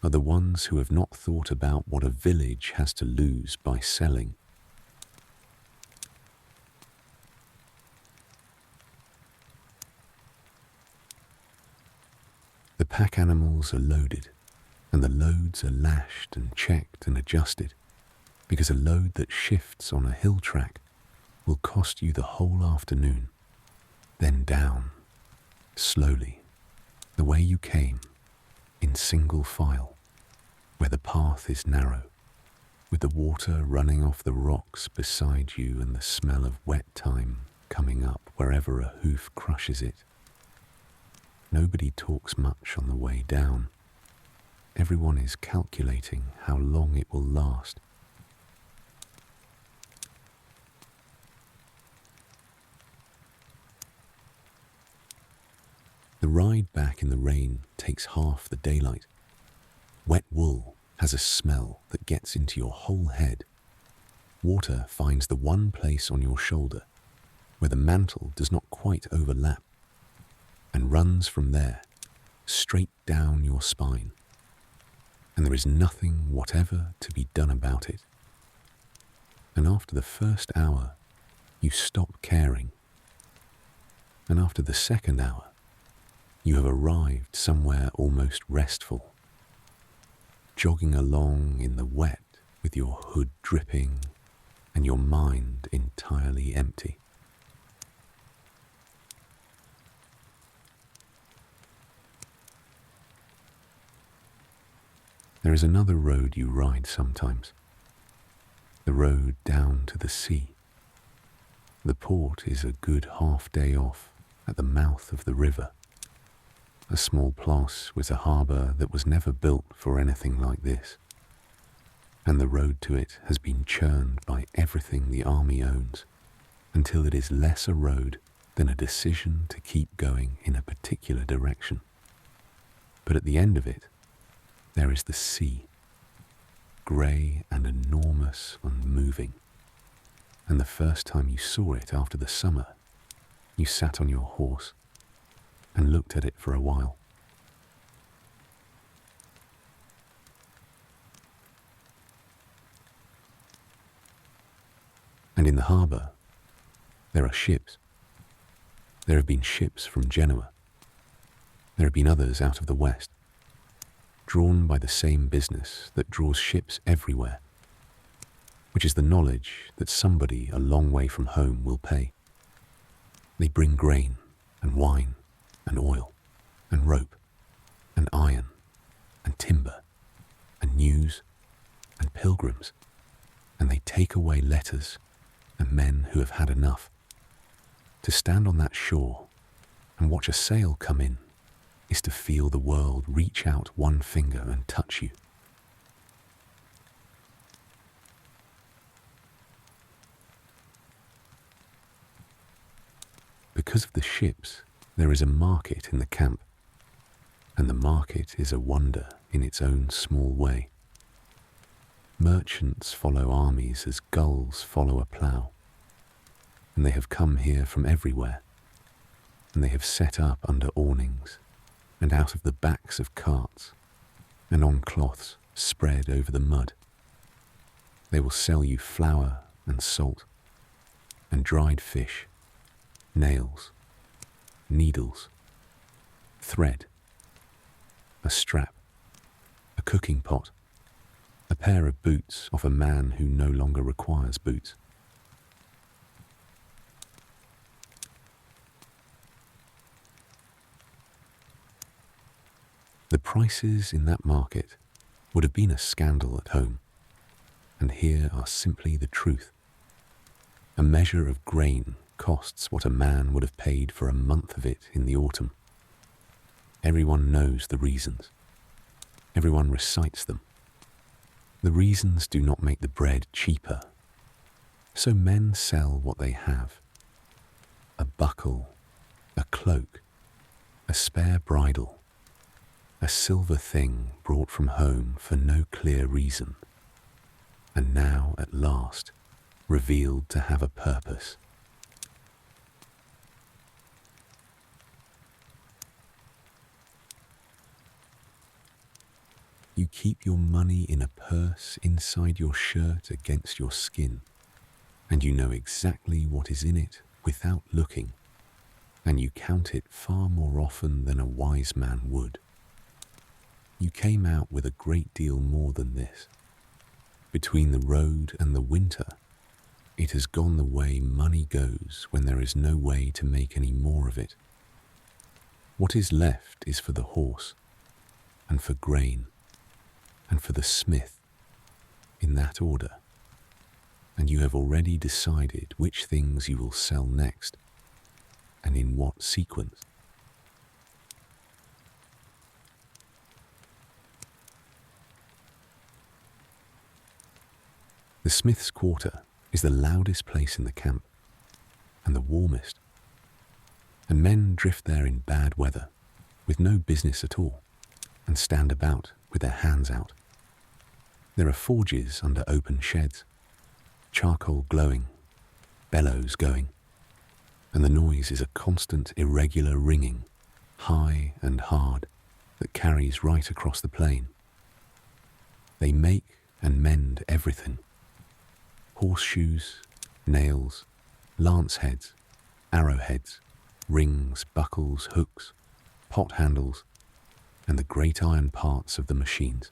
[SPEAKER 1] are the ones who have not thought about what a village has to lose by selling. The pack animals are loaded, and the loads are lashed and checked and adjusted, because a load that shifts on a hill track will cost you the whole afternoon, then down, slowly, the way you came, in single file, where the path is narrow, with the water running off the rocks beside you and the smell of wet thyme coming up wherever a hoof crushes it. Nobody talks much on the way down. Everyone is calculating how long it will last. The ride back in the rain takes half the daylight. Wet wool has a smell that gets into your whole head. Water finds the one place on your shoulder where the mantle does not quite overlap, and runs from there straight down your spine, and there is nothing whatever to be done about it. And after the first hour, you stop caring. And after the second hour, you have arrived somewhere almost restful, jogging along in the wet with your hood dripping and your mind entirely empty. There is another road you ride sometimes, the road down to the sea. The port is a good half day off at the mouth of the river, a small place with a harbour that was never built for anything like this, and the road to it has been churned by everything the army owns until it is less a road than a decision to keep going in a particular direction. But at the end of it, there is the sea, grey and enormous and moving. And the first time you saw it after the summer, you sat on your horse and looked at it for a while. And in the harbour, there are ships. There have been ships from Genoa. There have been others out of the west, drawn by the same business that draws ships everywhere, which is the knowledge that somebody a long way from home will pay. They bring grain and wine and oil and rope and iron and timber and news and pilgrims, and they take away letters and men who have had enough. To stand on that shore and watch a sail come in is to feel the world reach out one finger and touch you. Because of the ships, there is a market in the camp, and the market is a wonder in its own small way. Merchants follow armies as gulls follow a plough, and they have come here from everywhere, and they have set up under awnings and out of the backs of carts and on cloths spread over the mud. They will sell you flour and salt and dried fish, nails, needles, thread, a strap, a cooking pot, a pair of boots off a man who no longer requires boots. The prices in that market would have been a scandal at home, and here are simply the truth. A measure of grain costs what a man would have paid for a month of it in the autumn. Everyone knows the reasons. Everyone recites them. The reasons do not make the bread cheaper. So men sell what they have. A buckle, a cloak, a spare bridle, a silver thing brought from home for no clear reason, and now at last revealed to have a purpose. You keep your money in a purse inside your shirt against your skin, and you know exactly what is in it without looking, and you count it far more often than a wise man would. You came out with a great deal more than this. Between the road and the winter, it has gone the way money goes when there is no way to make any more of it. What is left is for the horse, and for grain, and for the smith, in that order, and you have already decided which things you will sell next, and in what sequence. The smith's quarter is the loudest place in the camp, and the warmest, and men drift there in bad weather, with no business at all, and stand about with their hands out. There are forges under open sheds, charcoal glowing, bellows going, and the noise is a constant irregular ringing, high and hard, that carries right across the plain. They make and mend everything. horseshoes, nails, lance heads, arrowheads, rings, buckles, hooks, pot handles, and the great iron parts of the machines.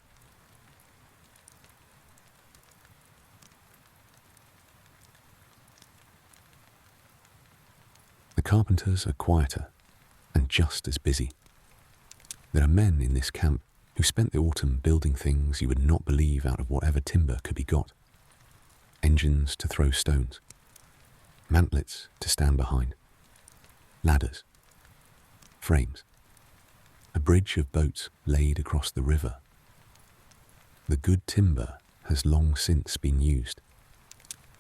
[SPEAKER 1] The carpenters are quieter and just as busy. There are men in this camp who spent the autumn building things you would not believe out of whatever timber could be got. Engines to throw stones, mantlets to stand behind, ladders, frames, a bridge of boats laid across the river. The good timber has long since been used,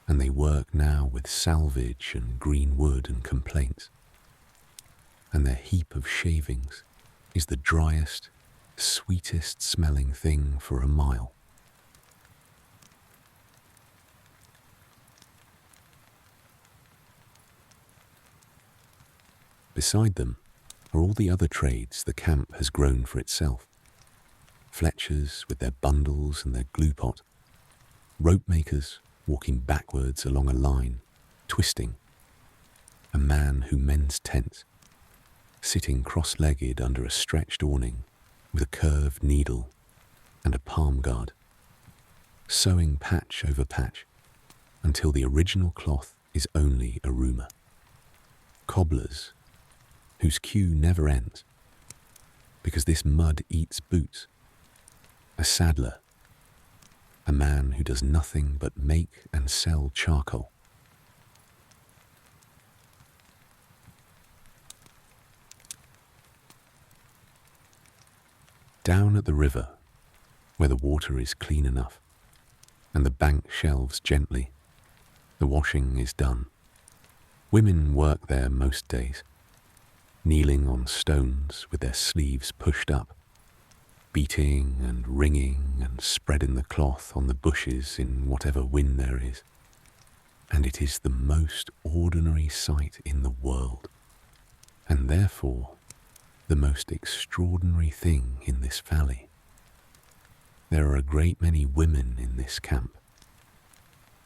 [SPEAKER 1] and they work now with salvage and green wood and complaints. And their heap of shavings is the driest, sweetest smelling thing for a mile. Beside them are all the other trades the camp has grown for itself. Fletchers with their bundles and their glue pot, rope makers walking backwards along a line, twisting, a man who mends tents, sitting cross-legged under a stretched awning with a curved needle and a palm guard, sewing patch over patch until the original cloth is only a rumour. Cobblers, whose queue never ends, because this mud eats boots. A saddler, a man who does nothing but make and sell charcoal. Down at the river, where the water is clean enough, and the bank shelves gently, the washing is done. Women work there most days, kneeling on stones with their sleeves pushed up, beating and wringing and spreading the cloth on the bushes in whatever wind there is. And it is the most ordinary sight in the world, and therefore the most extraordinary thing in this valley. There are a great many women in this camp.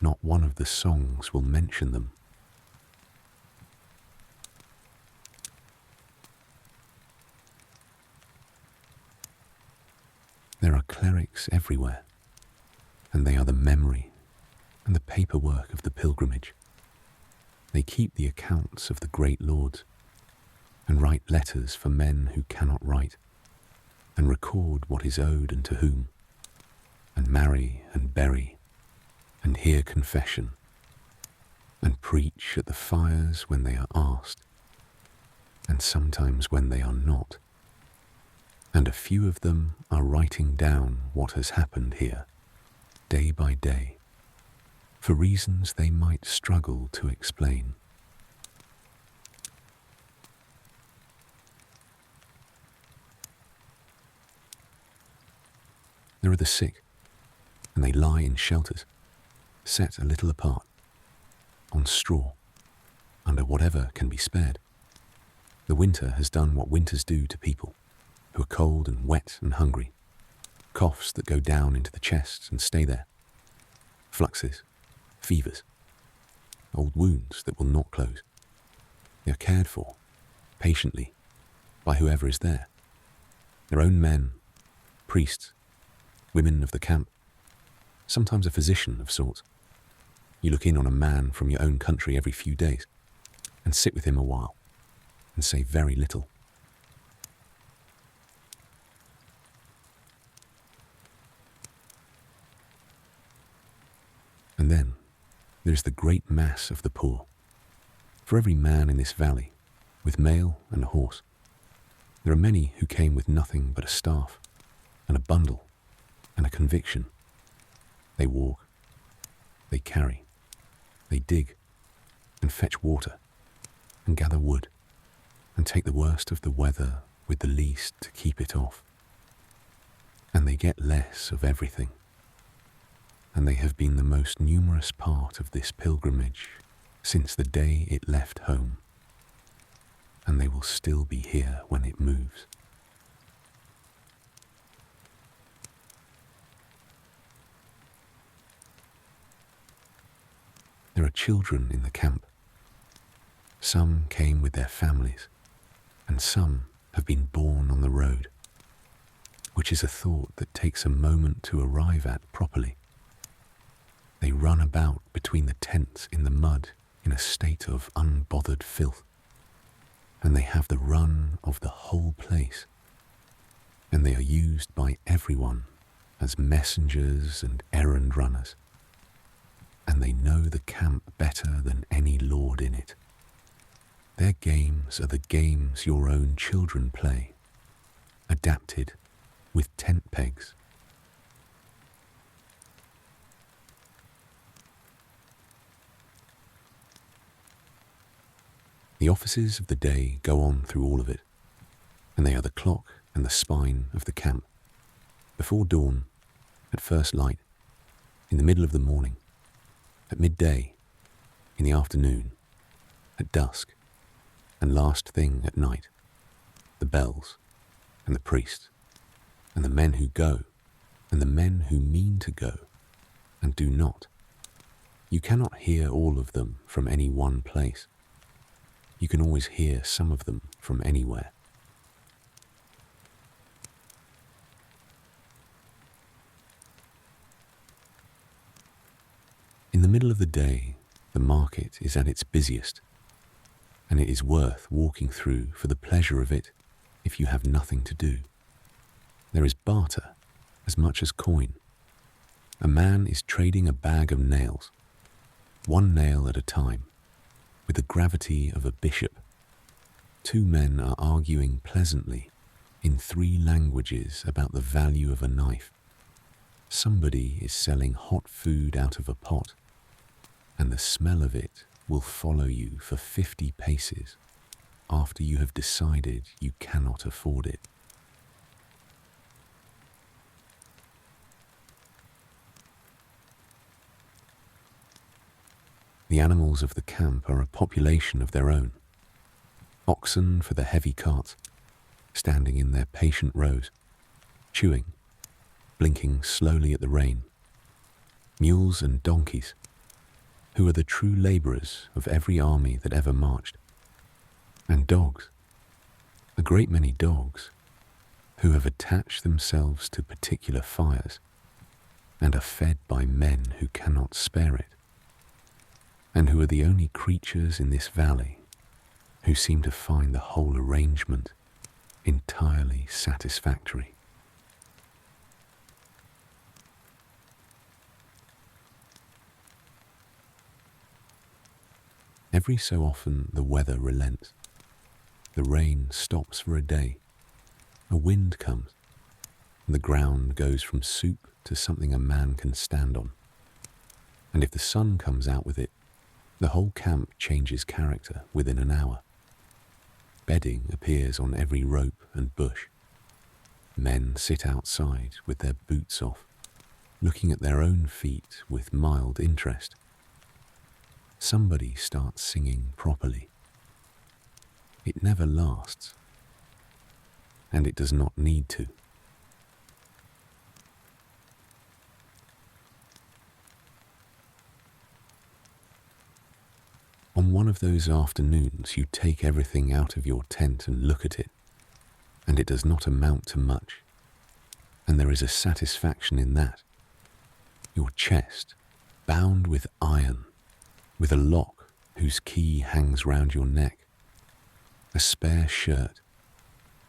[SPEAKER 1] Not one of the songs will mention them. There are clerics everywhere, and they are the memory and the paperwork of the pilgrimage. They keep the accounts of the great lords, and write letters for men who cannot write, and record what is owed and to whom, and marry and bury, and hear confession, and preach at the fires when they are asked, and sometimes when they are not. And a few of them are writing down what has happened here, day by day, for reasons they might struggle to explain. There are the sick, and they lie in shelters, set a little apart, on straw, under whatever can be spared. The winter has done what winters do to people, who are cold and wet and hungry, coughs that go down into the chest and stay there, fluxes, fevers, old wounds that will not close. They are cared for, patiently, by whoever is there, their own men, priests, women of the camp, sometimes a physician of sorts. You look in on a man from your own country every few days and sit with him a while and say very little. And then there is the great mass of the poor. For every man in this valley, with mail and a horse, there are many who came with nothing but a staff and a bundle and a conviction. They walk, they carry, they dig and fetch water and gather wood and take the worst of the weather with the least to keep it off. And they get less of everything. And they have been the most numerous part of this pilgrimage since the day it left home. And they will still be here when it moves. There are children in the camp. Some came with their families, and some have been born on the road, which is a thought that takes a moment to arrive at properly. They run about between the tents in the mud in a state of unbothered filth, and they have the run of the whole place, and they are used by everyone as messengers and errand runners, and they know the camp better than any lord in it. Their games are the games your own children play, adapted with tent pegs. The offices of the day go on through all of it, and they are the clock and the spine of the camp. Before dawn, at first light, in the middle of the morning, at midday, in the afternoon, at dusk, and last thing at night, the bells, and the priests, and the men who go, and the men who mean to go, and do not. You cannot hear all of them from any one place. You can always hear some of them from anywhere. In the middle of the day, the market is at its busiest, and it is worth walking through for the pleasure of it if you have nothing to do. There is barter as much as coin. A man is trading a bag of nails, one nail at a time, with the gravity of a bishop. Two men are arguing pleasantly in three languages about the value of a knife. Somebody is selling hot food out of a pot, and the smell of it will follow you for 50 paces after you have decided you cannot afford it. The animals of the camp are a population of their own. Oxen for the heavy carts, standing in their patient rows, chewing, blinking slowly at the rain. Mules and donkeys, who are the true labourers of every army that ever marched. And dogs, a great many dogs, who have attached themselves to particular fires and are fed by men who cannot spare it, and who are the only creatures in this valley who seem to find the whole arrangement entirely satisfactory. Every so often the weather relents. The rain stops for a day. A wind comes, and the ground goes from soup to something a man can stand on. And if the sun comes out with it, the whole camp changes character within an hour. Bedding appears on every rope and bush. Men sit outside with their boots off, looking at their own feet with mild interest. Somebody starts singing properly. It never lasts, and it does not need to. On one of those afternoons you take everything out of your tent and look at it, and it does not amount to much, and there is a satisfaction in that. Your chest, bound with iron, with a lock whose key hangs round your neck, a spare shirt,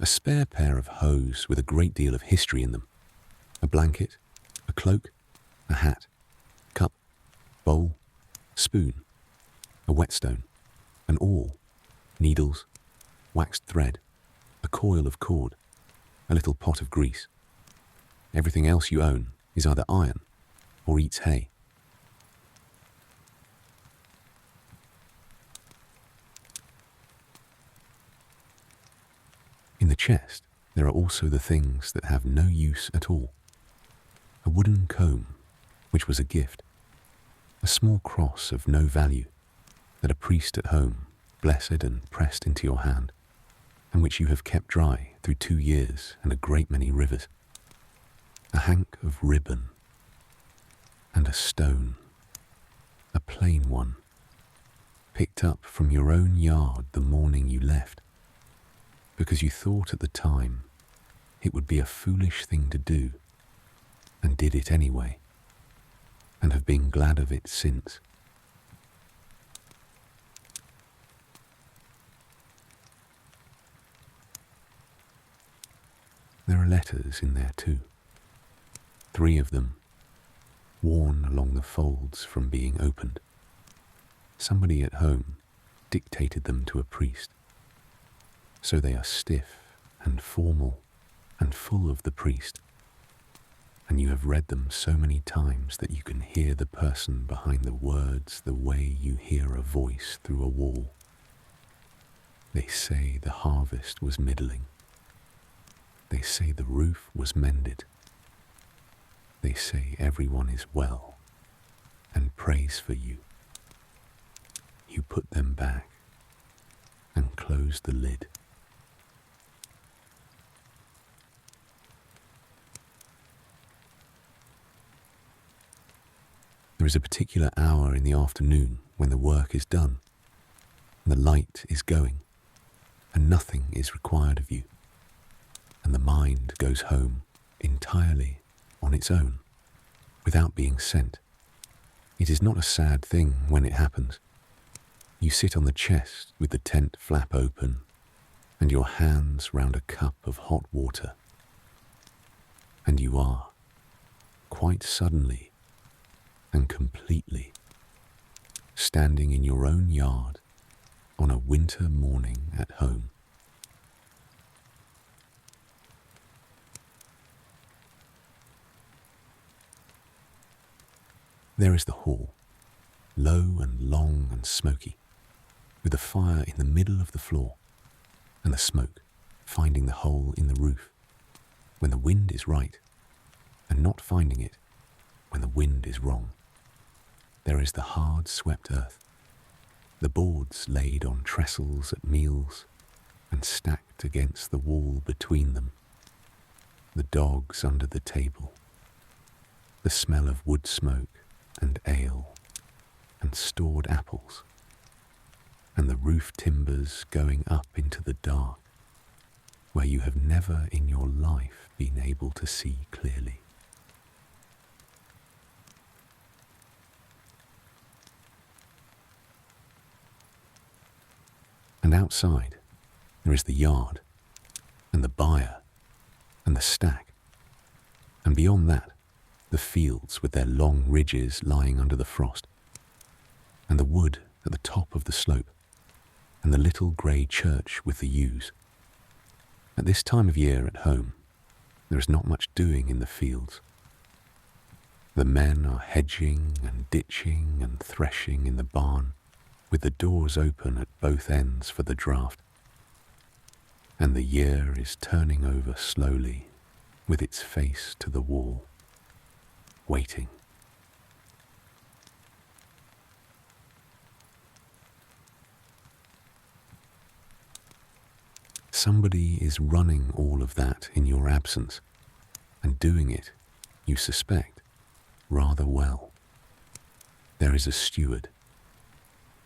[SPEAKER 1] a spare pair of hose with a great deal of history in them, a blanket, a cloak, a hat, cup, bowl, spoon, a whetstone, an awl, needles, waxed thread, a coil of cord, a little pot of grease. Everything else you own is either iron or eats hay. In the chest, there are also the things that have no use at all. A wooden comb, which was a gift, a small cross of no value, that a priest at home blessed and pressed into your hand, and which you have kept dry through 2 years and a great many rivers. A hank of ribbon, and a stone, a plain one, picked up from your own yard the morning you left, because you thought at the time it would be a foolish thing to do, and did it anyway, and have been glad of it since. There are letters in there too, 3 of them, worn along the folds from being opened. Somebody at home dictated them to a priest, so they are stiff and formal and full of the priest, and you have read them so many times that you can hear the person behind the words the way you hear a voice through a wall. They say the harvest was middling. They say the roof was mended. They say everyone is well and prays for you. You put them back and close the lid. There is a particular hour in the afternoon when the work is done, and the light is going, and nothing is required of you, and the mind goes home entirely on its own, without being sent. It is not a sad thing when it happens. You sit on the chest with the tent flap open, and your hands round a cup of hot water, and you are, quite suddenly and completely, standing in your own yard on a winter morning at home. There is the hall, low and long and smoky, with a fire in the middle of the floor, and the smoke finding the hole in the roof when the wind is right, and not finding it when the wind is wrong. There is the hard swept earth, the boards laid on trestles at meals and stacked against the wall between them, the dogs under the table, the smell of wood smoke and ale and stored apples, and the roof timbers going up into the dark, where you have never in your life been able to see clearly. And outside, there is the yard, and the byre, and the stack, and beyond that, the fields with their long ridges lying under the frost, and the wood at the top of the slope, and the little grey church with the yews. At this time of year at home, there is not much doing in the fields. The men are hedging and ditching and threshing in the barn, with the doors open at both ends for the draught. And the year is turning over slowly, with its face to the wall, waiting. Somebody is running all of that in your absence, and doing it, you suspect, rather well. There is a steward,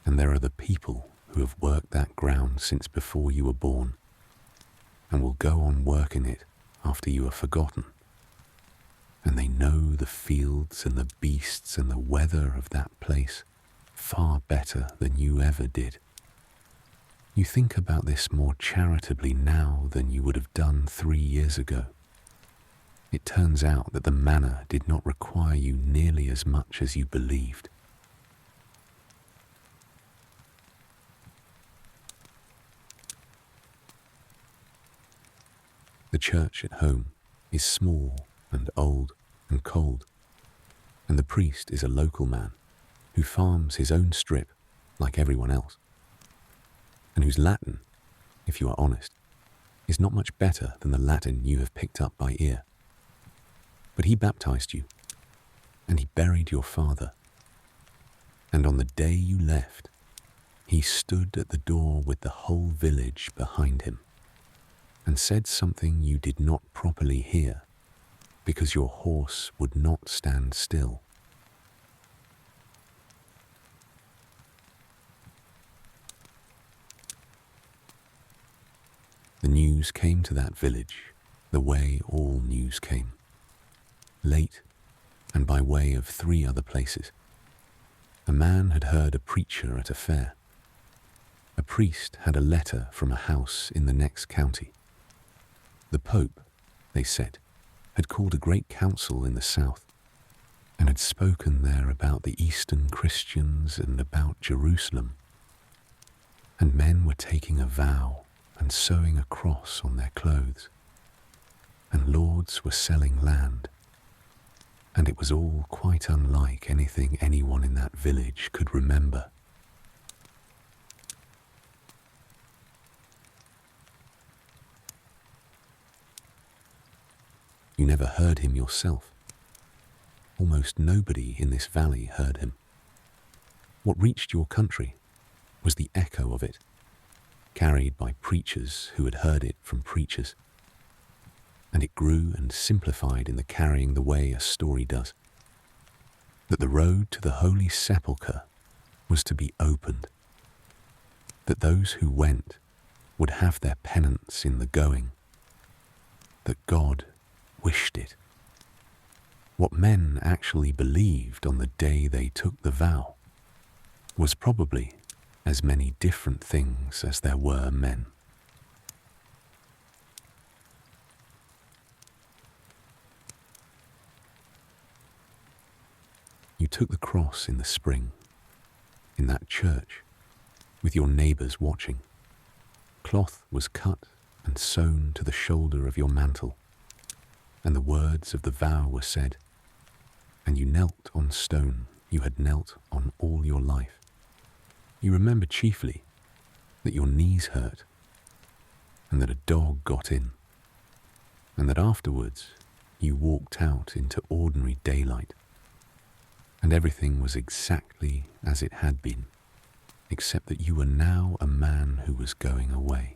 [SPEAKER 1] and there are the people who have worked that ground since before you were born, and will go on working it after you are forgotten. And they know the fields and the beasts and the weather of that place far better than you ever did. You think about this more charitably now than you would have done 3 years ago. It turns out that the manor did not require you nearly as much as you believed. The church at home is small and old and cold, and the priest is a local man who farms his own strip like everyone else, and whose Latin, if you are honest, is not much better than the Latin you have picked up by ear. But he baptized you, and he buried your father, and on the day you left, he stood at the door with the whole village behind him, and said something you did not properly hear, because your horse would not stand still. the news came to that village the way all news came, late and by way of 3 other places. A man had heard a preacher at a fair. A priest had a letter from a house in the next county. The Pope, they said, had called a great council in the south and had spoken there about the Eastern Christians and about Jerusalem. And men were taking a vow and sewing a cross on their clothes, and lords were selling land, and it was all quite unlike anything anyone in that village could remember. You never heard him yourself. Almost nobody in this valley heard him. What reached your country was the echo of it, carried by preachers who had heard it from preachers. And it grew and simplified in the carrying the way a story does. That the road to the Holy Sepulchre was to be opened. That those who went would have their penance in the going. That God wished it. What men actually believed on the day they took the vow was probably as many different things as there were men. You took the cross in the spring, in that church, with your neighbours watching. Cloth was cut and sewn to the shoulder of your mantle, and the words of the vow were said, and you knelt on stone you had knelt on all your life. You remember chiefly that your knees hurt, and that a dog got in, and that afterwards you walked out into ordinary daylight, and everything was exactly as it had been, except that you were now a man who was going away.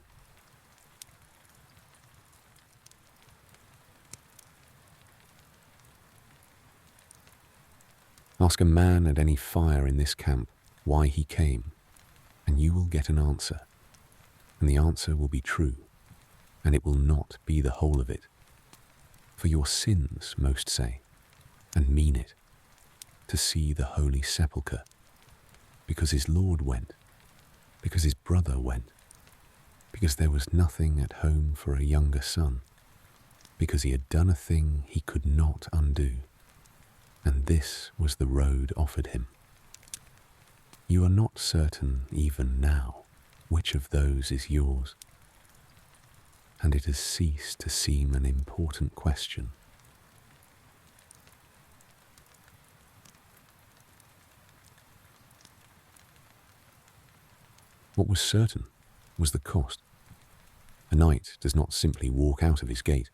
[SPEAKER 1] Ask a man at any fire in this camp why he came, and you will get an answer, and the answer will be true, and it will not be the whole of it. For your sins, most say, and mean it, to see the Holy Sepulchre, because his Lord went, because his brother went, because there was nothing at home for a younger son, because he had done a thing he could not undo, and this was the road offered him. You are not certain even now which of those is yours, and it has ceased to seem an important question. What was certain was the cost. A knight does not simply walk out of his gate.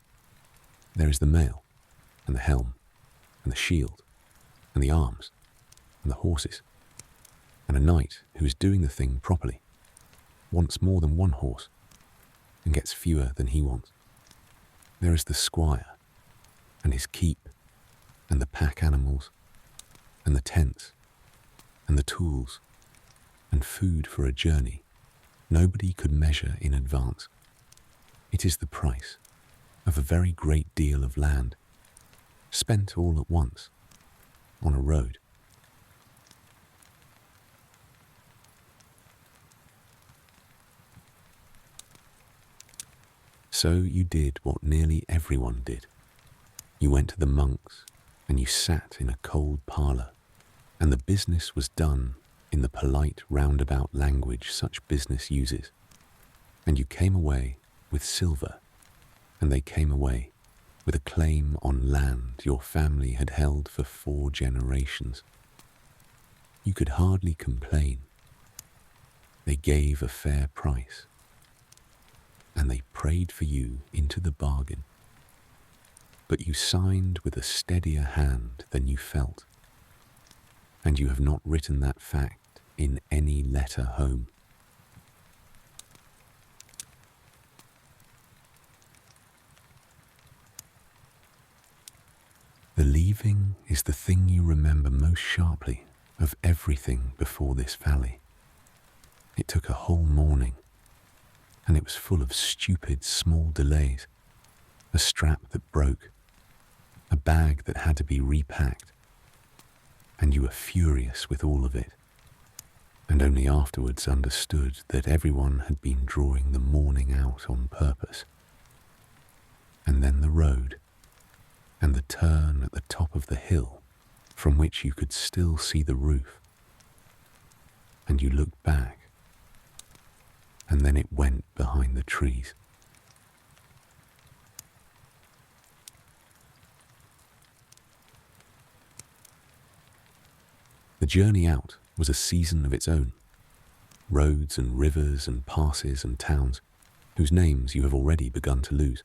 [SPEAKER 1] There is the mail, and the helm, and the shield, and the arms, and the horses. And a knight who is doing the thing properly wants more than one horse, and gets fewer than he wants. There is the squire, and his keep, and the pack animals, and the tents, and the tools, and food for a journey nobody could measure in advance. It is the price of a very great deal of land, spent all at once on a road. So you did what nearly everyone did. You went to the monks, and you sat in a cold parlour, and the business was done in the polite roundabout language such business uses. And you came away with silver, and they came away with a claim on land your family had held for 4 generations. You could hardly complain. They gave a fair price, and they prayed for you into the bargain. But you signed with a steadier hand than you felt, and you have not written that fact in any letter home. The leaving is the thing you remember most sharply of everything before this valley. It took a whole morning, and it was full of stupid small delays, a strap that broke, a bag that had to be repacked, and you were furious with all of it, and only afterwards understood that everyone had been drawing the morning out on purpose. And then the road, and the turn at the top of the hill, from which you could still see the roof, and you looked back, and then it went behind the trees. The journey out was a season of its own. Roads and rivers and passes and towns, whose names you have already begun to lose.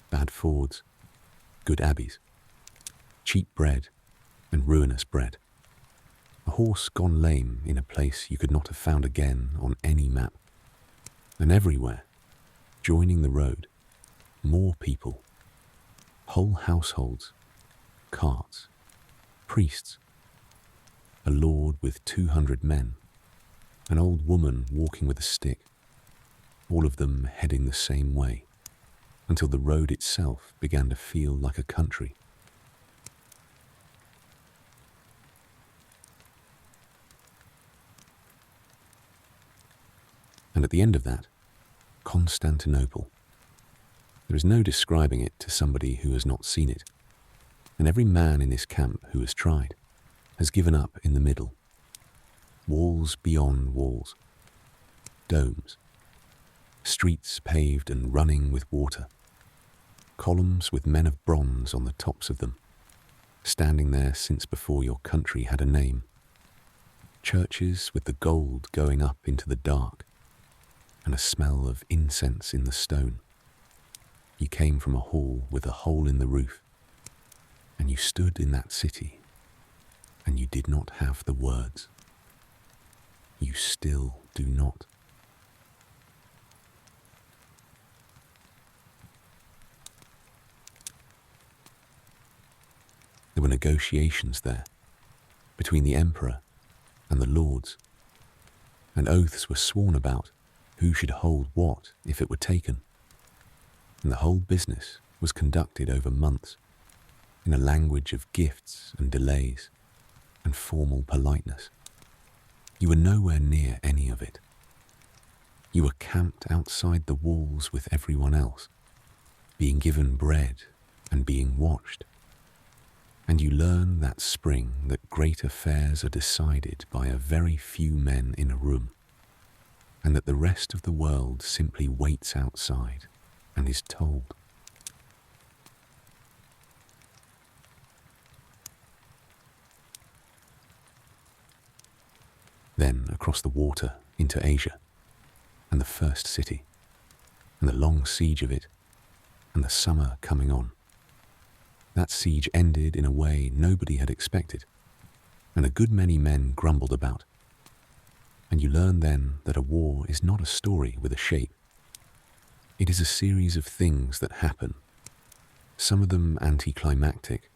[SPEAKER 1] Bad fords, good abbeys, cheap bread and ruinous bread. A horse gone lame in a place you could not have found again on any map. And everywhere, joining the road, more people, whole households, carts, priests, a lord with 200 men, an old woman walking with a stick, all of them heading the same way, until the road itself began to feel like a country. And at the end of that, Constantinople. There is no describing it to somebody who has not seen it, and every man in this camp who has tried has given up in the middle. Walls beyond walls, domes, streets paved and running with water, columns with men of bronze on the tops of them, standing there since before your country had a name, churches with the gold going up into the dark, and a smell of incense in the stone. You came from a hall with a hole in the roof, and you stood in that city, and you did not have the words. You still do not. There were negotiations there between the emperor and the lords, and oaths were sworn about who should hold what if it were taken. And the whole business was conducted over months in a language of gifts and delays and formal politeness. You were nowhere near any of it. You were camped outside the walls with everyone else, being given bread and being watched. And you learn that spring that great affairs are decided by a very few men in a room, and that the rest of the world simply waits outside and is told. Then across the water into Asia, and the first city, and the long siege of it, and the summer coming on. That siege ended in a way nobody had expected, and a good many men grumbled about. And you learn then that a war is not a story with a shape. It is a series of things that happen, some of them anticlimactic,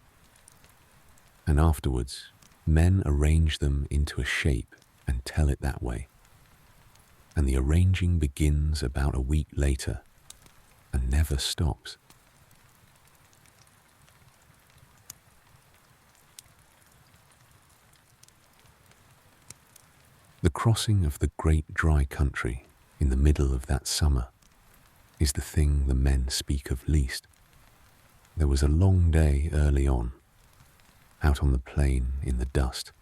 [SPEAKER 1] and afterwards men arrange them into a shape and tell it that way. And the arranging begins about a week later and never stops. The crossing of the great dry country in the middle of that summer is the thing the men speak of least. There was a long day early on, out on the plain in the dust,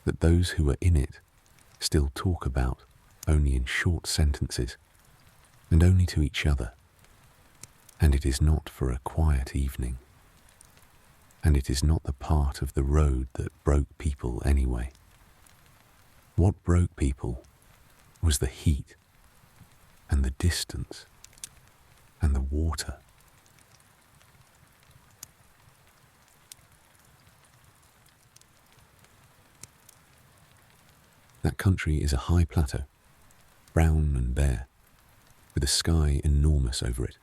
[SPEAKER 1] that those who were in it still talk about only in short sentences and only to each other. And it is not for a quiet evening, and it is not the part of the road that broke people anyway. What broke people was the heat and the distance and the water. That country is a high plateau, brown and bare, with a sky enormous over it,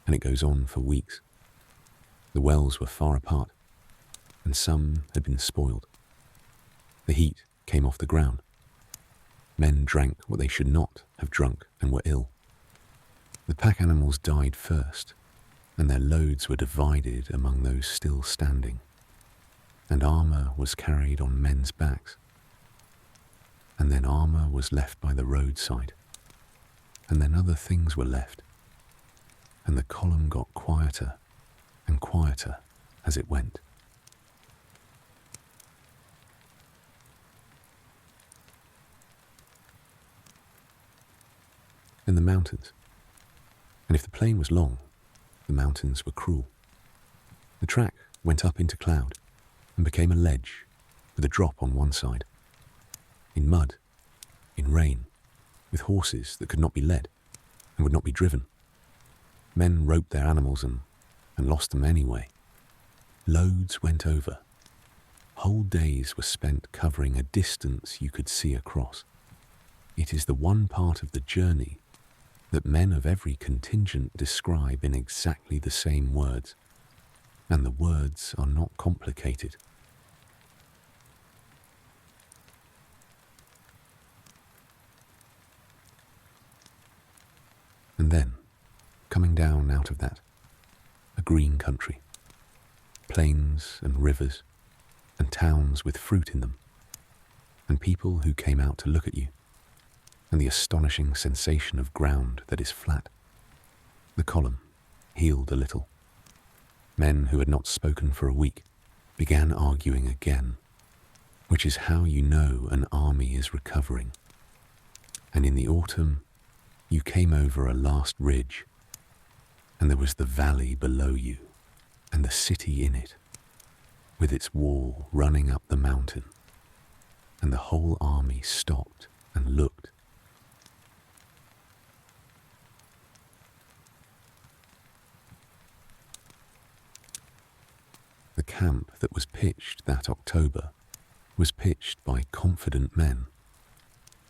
[SPEAKER 1] and it goes on for weeks. The wells were far apart, and some had been spoiled. The heat came off the ground, Men drank what they should not have drunk and were ill. The pack animals died first, and their loads were divided among those still standing, and armour was carried on men's backs. And then armour was left by the roadside, and then other things were left, and the column got quieter and quieter as it went. In the mountains, and if the plain was long, the mountains were cruel. The track went up into cloud and became a ledge with a drop on one side. In mud, in rain, with horses that could not be led and would not be driven. Men roped their animals and lost them anyway. Loads went over. Whole days were spent covering a distance you could see across. It is the one part of the journey that men of every contingent describe in exactly the same words, and the words are not complicated. And then, coming down out of that, a green country, plains and rivers, and towns with fruit in them, and people who came out to look at you, and the astonishing sensation of ground that is flat. The column healed a little. Men who had not spoken for a week began arguing again, which is how you know an army is recovering. And in the autumn, you came over a last ridge, and there was the valley below you, and the city in it, with its wall running up the mountain, and the whole army stopped and looked. The camp that was pitched that October was pitched by confident men.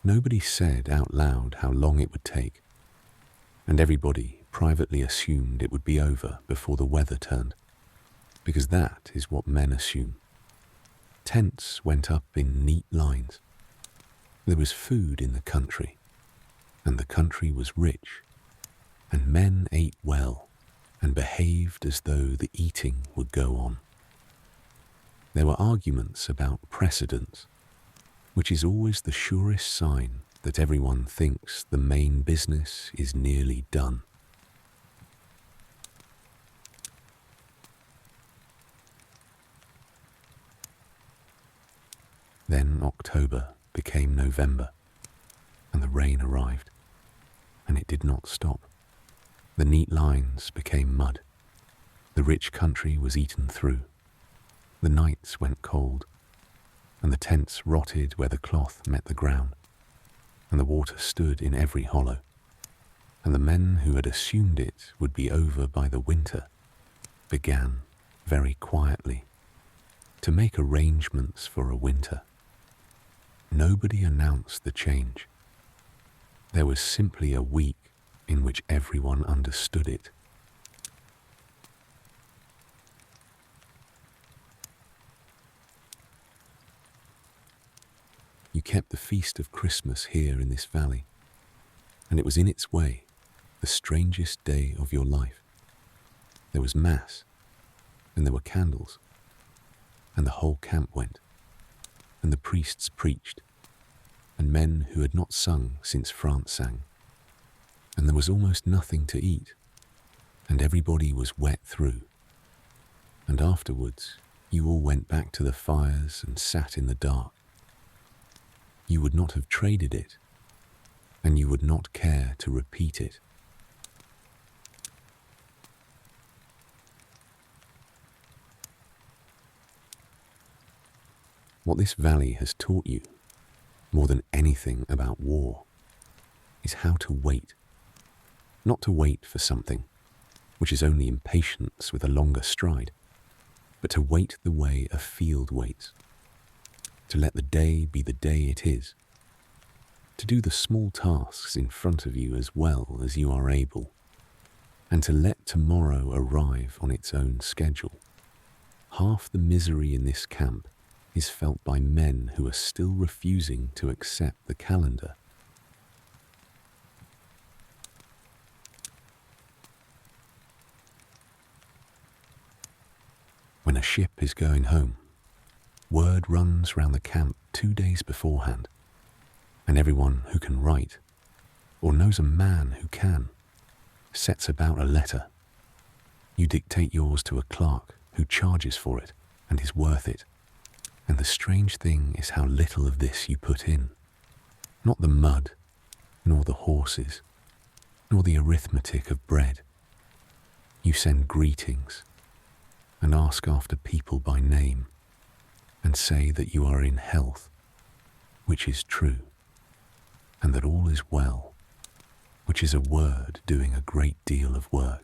[SPEAKER 1] Nobody said out loud how long it would take, and everybody privately assumed it would be over before the weather turned, because that is what men assume. Tents went up in neat lines. There was food in the country, and the country was rich, and men ate well and behaved as though the eating would go on. There were arguments about precedence, which is always the surest sign that everyone thinks the main business is nearly done. Then October became November, and the rain arrived, and it did not stop. The neat lines became mud. The rich country was eaten through. The nights went cold, and the tents rotted where the cloth met the ground, and the water stood in every hollow, and the men who had assumed it would be over by the winter began, very quietly, to make arrangements for a winter. Nobody announced the change. There was simply a week in which everyone understood it. You kept the feast of Christmas here in this valley, and it was in its way the strangest day of your life. There was Mass, and there were candles, and the whole camp went, and the priests preached, and men who had not sung since France sang, and there was almost nothing to eat, and everybody was wet through, and afterwards you all went back to the fires and sat in the dark. You would not have traded it, and you would not care to repeat it. What this valley has taught you, more than anything about war, is how to wait. Not to wait for something, which is only impatience with a longer stride, but to wait the way a field waits. To let the day be the day it is, to do the small tasks in front of you as well as you are able, and to let tomorrow arrive on its own schedule. Half the misery in this camp is felt by men who are still refusing to accept the calendar. When a ship is going home, word runs round the camp 2 days beforehand, and everyone who can write, or knows a man who can, sets about a letter. You dictate yours to a clerk who charges for it and is worth it. And the strange thing is how little of this you put in. Not the mud, nor the horses, nor the arithmetic of bread. You send greetings and ask after people by name and say that you are in health, which is true, and that all is well, which is a word doing a great deal of work.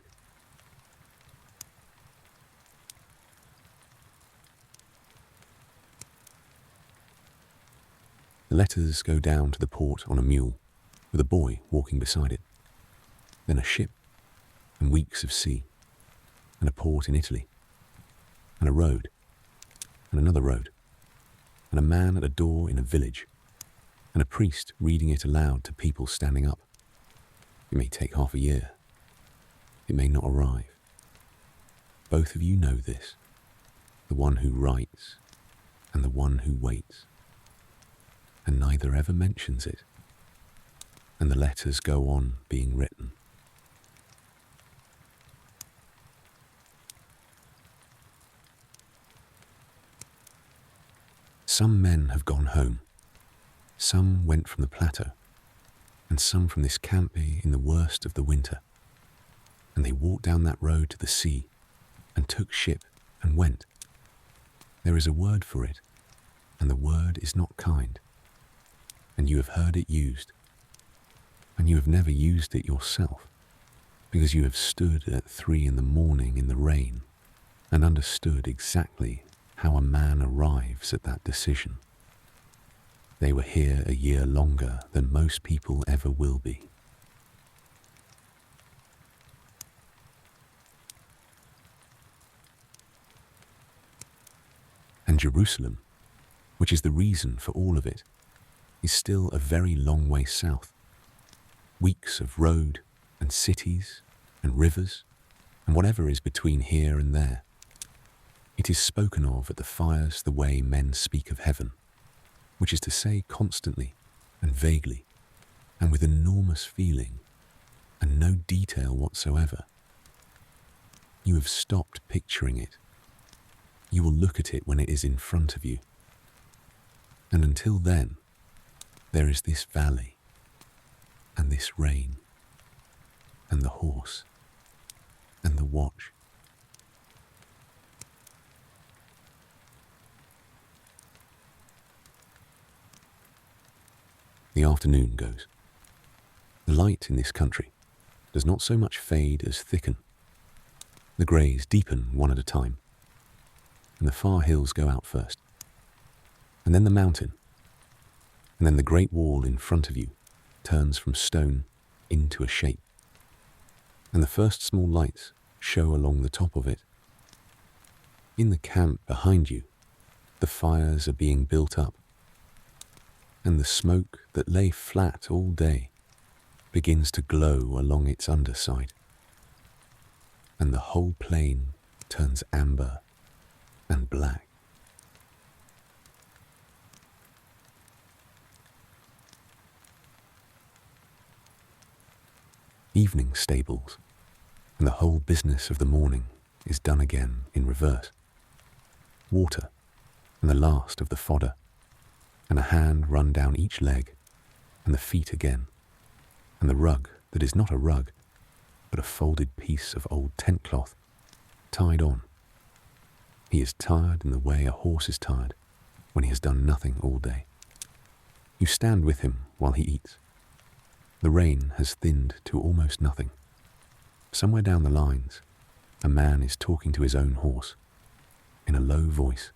[SPEAKER 1] The letters go down to the port on a mule, with a boy walking beside it. Then a ship, and weeks of sea, and a port in Italy, and a road, and another road, and a man at a door in a village, and a priest reading it aloud to people standing up. It may take half a year. It may not arrive. Both of you know this, the one who writes and the one who waits. And neither ever mentions it, and the letters go on being written. Some men have gone home, some went from the plateau, and some from this camp in the worst of the winter, and they walked down that road to the sea, and took ship and went. There is a word for it, and the word is not kind. And you have heard it used, and you have never used it yourself, because you have stood at 3 in the morning in the rain and understood exactly how a man arrives at that decision. They were here a year longer than most people ever will be. And Jerusalem, which is the reason for all of it, is still a very long way south. Weeks of road and cities and rivers and whatever is between here and there. It is spoken of at the fires the way men speak of heaven, which is to say constantly and vaguely and with enormous feeling and no detail whatsoever. You have stopped picturing it. You will look at it when it is in front of you. And until then, there is this valley, and this rain, and the horse, and the watch. The afternoon goes. The light in this country does not so much fade as thicken. The greys deepen one at a time, and the far hills go out first, and then the mountain, and then the great wall in front of you turns from stone into a shape, and the first small lights show along the top of it. In the camp behind you, the fires are being built up, and the smoke that lay flat all day begins to glow along its underside, and the whole plain turns amber and black. Evening stables, and the whole business of the morning is done again in reverse. Water, and the last of the fodder, and a hand run down each leg, and the feet again, and the rug that is not a rug, but a folded piece of old tent cloth, tied on. He is tired in the way a horse is tired when he has done nothing all day. You stand with him while he eats. The rain has thinned to almost nothing. Somewhere down the lines, a man is talking to his own horse in a low voice,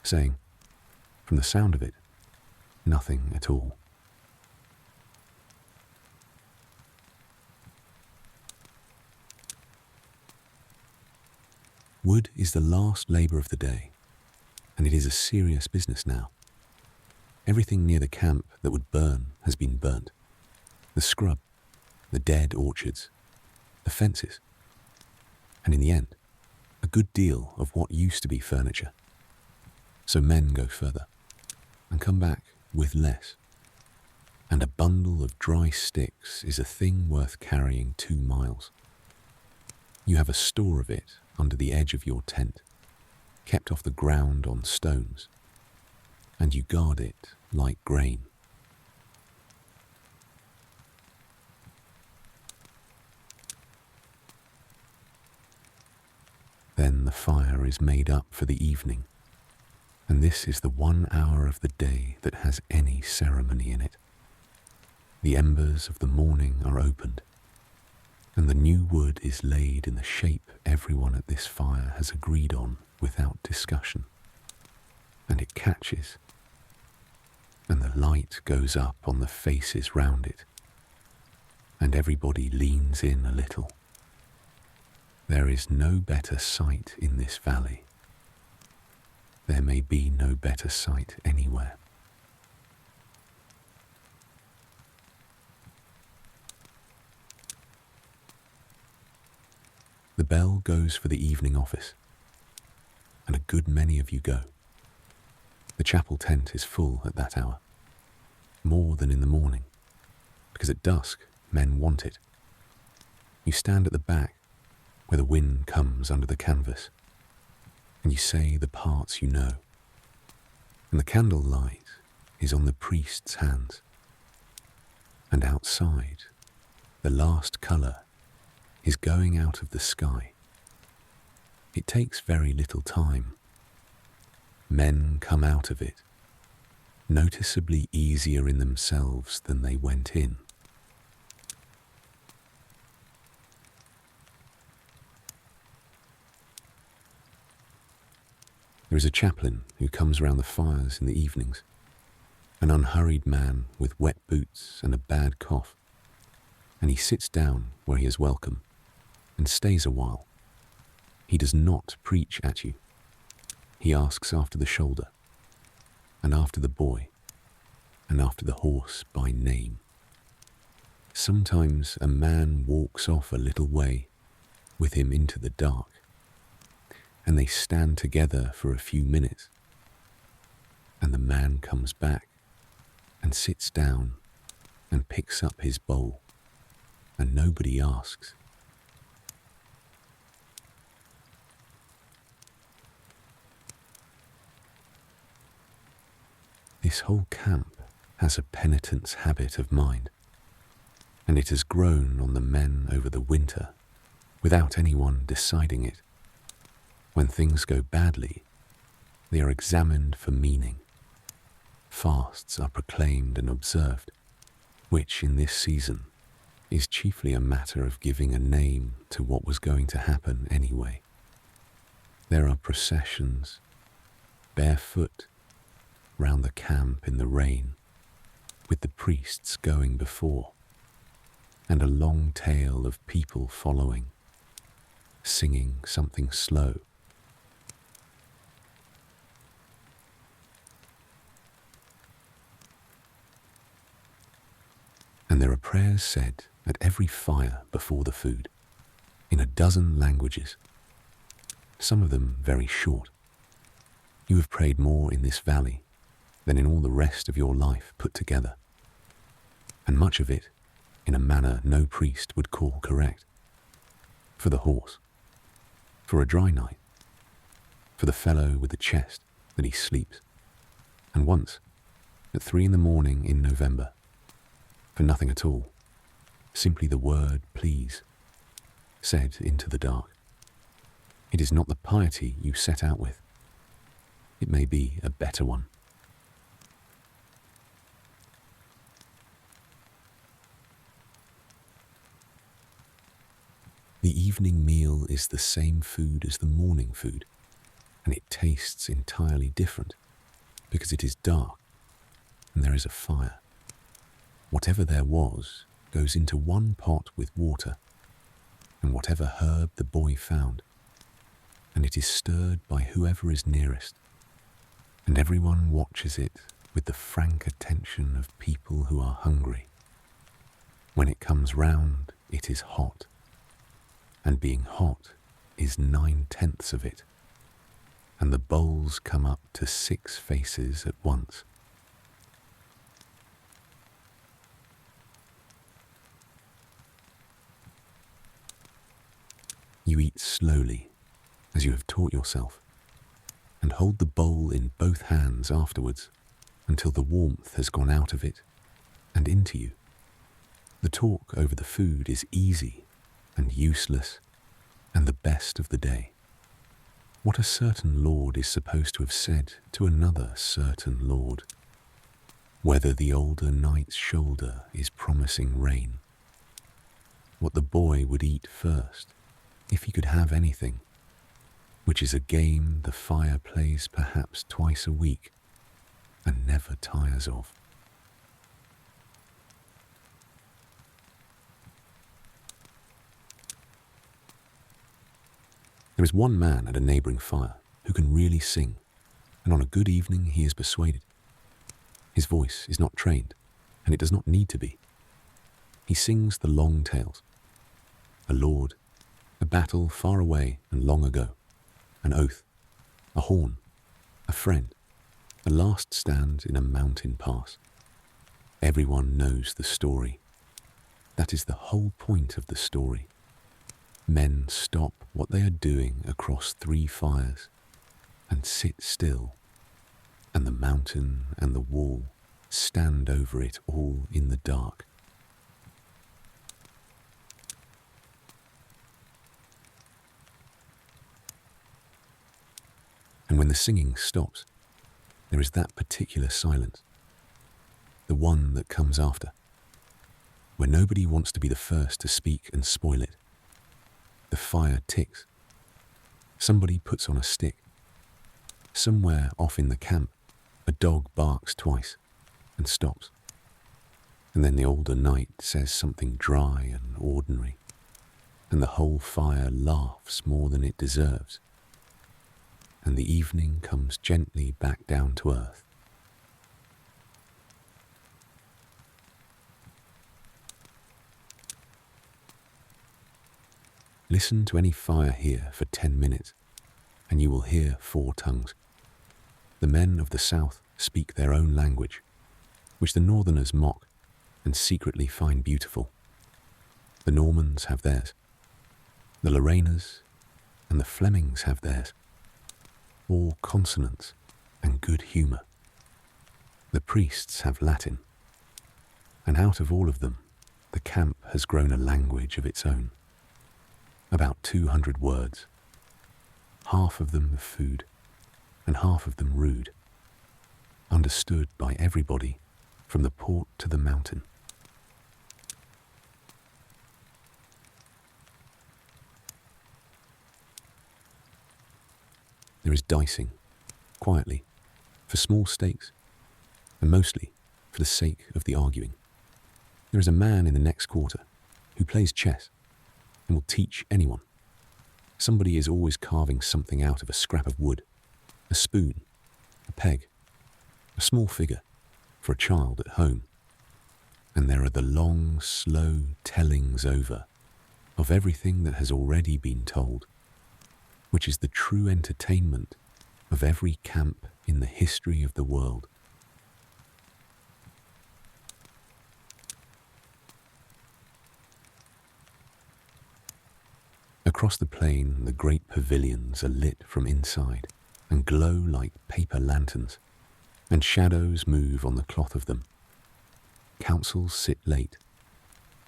[SPEAKER 1] saying, from the sound of it, nothing at all. Wood is the last labour of the day, and it is a serious business now. Everything near the camp that would burn has been burnt. The scrub, the dead orchards, the fences, and in the end, a good deal of what used to be furniture. So men go further and come back with less. And a bundle of dry sticks is a thing worth carrying 2 miles. You have a store of it under the edge of your tent, kept off the ground on stones, and you guard it like grain. Then the fire is made up for the evening, and this is the 1 hour of the day that has any ceremony in it. The embers of the morning are opened, and the new wood is laid in the shape everyone at this fire has agreed on without discussion. And it catches, and the light goes up on the faces round it, and everybody leans in a little. There is no better sight in this valley. There may be no better sight anywhere. The bell goes for the evening office, and a good many of you go. The chapel tent is full at that hour, more than in the morning, because at dusk men want it. You stand at the back, where the wind comes under the canvas, and you say the parts you know, and the candlelight is on the priest's hands, and outside the last colour is going out of the sky. It takes very little time. Men come out of it, noticeably easier in themselves than they went in. There is a chaplain who comes round the fires in the evenings, an unhurried man with wet boots and a bad cough, and he sits down where he is welcome and stays a while. He does not preach at you. He asks after the shoulder, and after the boy, and after the horse by name. Sometimes a man walks off a little way with him into the dark, and they stand together for a few minutes, and the man comes back and sits down and picks up his bowl, and nobody asks. This whole camp has a penitent's habit of mind, and it has grown on the men over the winter without anyone deciding it. When things go badly, they are examined for meaning. Fasts are proclaimed and observed, which in this season is chiefly a matter of giving a name to what was going to happen anyway. There are processions, barefoot, round the camp in the rain, with the priests going before, and a long tail of people following, singing something slow. And there are prayers said at every fire before the food, in a dozen languages, some of them very short. You have prayed more in this valley than in all the rest of your life put together, and much of it in a manner no priest would call correct. For the horse, for a dry night, for the fellow with the chest that he sleeps, and once, at 3 a.m. in November, for nothing at all, simply the word please, said into the dark. It is not the piety you set out with. It may be a better one. The evening meal is the same food as the morning food, and it tastes entirely different because it is dark and there is a fire. Whatever there was goes into one pot with water, and whatever herb the boy found, and it is stirred by whoever is nearest, and everyone watches it with the frank attention of people who are hungry. When it comes round, it is hot, and being hot is 9/10 of it, and the bowls come up to 6 faces at once. You eat slowly, as you have taught yourself, and hold the bowl in both hands afterwards until the warmth has gone out of it and into you. The talk over the food is easy and useless and the best of the day. What a certain lord is supposed to have said to another certain lord. Whether the older knight's shoulder is promising rain. What the boy would eat first, if he could have anything, which is a game the fire plays perhaps twice a week and never tires of. There is one man at a neighbouring fire who can really sing, and on a good evening he is persuaded. His voice is not trained, and it does not need to be. He sings the long tales. A lord, a battle far away and long ago, an oath, a horn, a friend, a last stand in a mountain pass. Everyone knows the story. That is the whole point of the story. Men stop what they are doing across 3 fires and sit still, and the mountain and the wall stand over it all in the dark. And when the singing stops, there is that particular silence, the one that comes after, where nobody wants to be the first to speak and spoil it. The fire ticks. Somebody puts on a stick. Somewhere off in the camp, a dog barks twice and stops. And then the older knight says something dry and ordinary, and the whole fire laughs more than it deserves. And the evening comes gently back down to earth. Listen to any fire here for 10 minutes, and you will hear 4 tongues. The men of the south speak their own language, which the northerners mock and secretly find beautiful. The Normans have theirs. The Lorrainers and the Flemings have theirs. All consonants and good humour. The priests have Latin, and out of all of them, the camp has grown a language of its own. About 200 words, half of them of food and half of them rude, understood by everybody from the port to the mountain. There is dicing, quietly, for small stakes, and mostly for the sake of the arguing. There is a man in the next quarter who plays chess and will teach anyone. Somebody is always carving something out of a scrap of wood, a spoon, a peg, a small figure for a child at home. And there are the long, slow tellings over of everything that has already been told, which is the true entertainment of every camp in the history of the world. Across the plain, the great pavilions are lit from inside and glow like paper lanterns, and shadows move on the cloth of them. Councils sit late.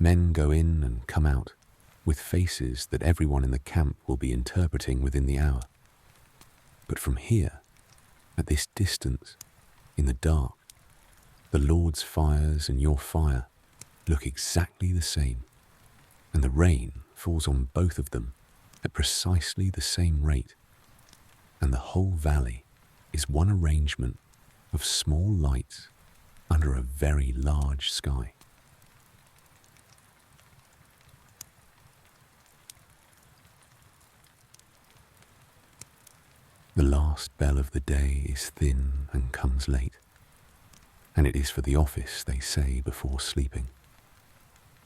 [SPEAKER 1] Men go in and come out, with faces that everyone in the camp will be interpreting within the hour. But from here, at this distance, in the dark, the Lord's fires and your fire look exactly the same, and the rain falls on both of them at precisely the same rate, and the whole valley is one arrangement of small lights under a very large sky. The last bell of the day is thin and comes late, and it is for the office, they say, before sleeping.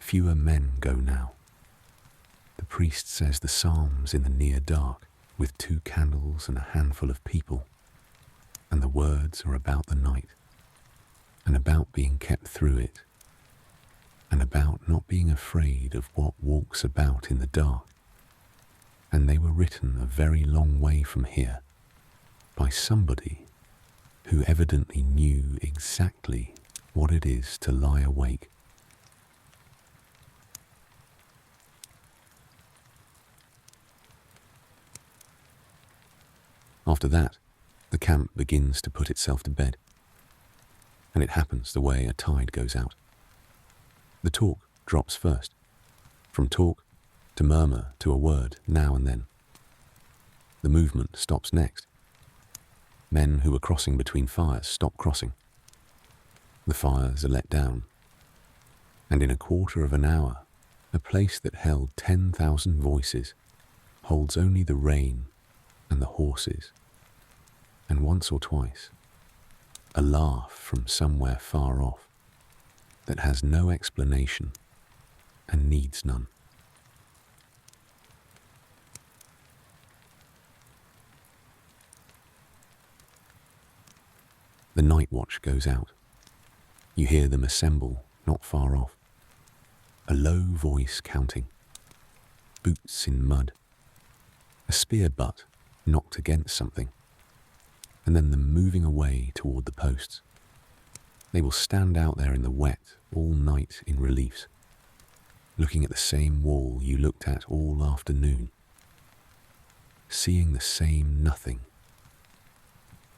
[SPEAKER 1] Fewer men go now. The priest says the psalms in the near dark, with 2 candles and a handful of people, and the words are about the night, and about being kept through it, and about not being afraid of what walks about in the dark. And they were written a very long way from here, by somebody who evidently knew exactly what it is to lie awake. After that, the camp begins to put itself to bed, and it happens the way a tide goes out. The talk drops first, from talk to murmur to a word now and then. The movement stops next. Men who were crossing between fires stop crossing. The fires are let down, and in a quarter of an hour, a place that held 10,000 voices holds only the rain and the horses, and once or twice, a laugh from somewhere far off that has no explanation and needs none. The night watch goes out. You hear them assemble not far off. A low voice counting. Boots in mud. A spear butt knocked against something. And then them moving away toward the posts. They will stand out there in the wet all night in reliefs, looking at the same wall you looked at all afternoon, seeing the same nothing.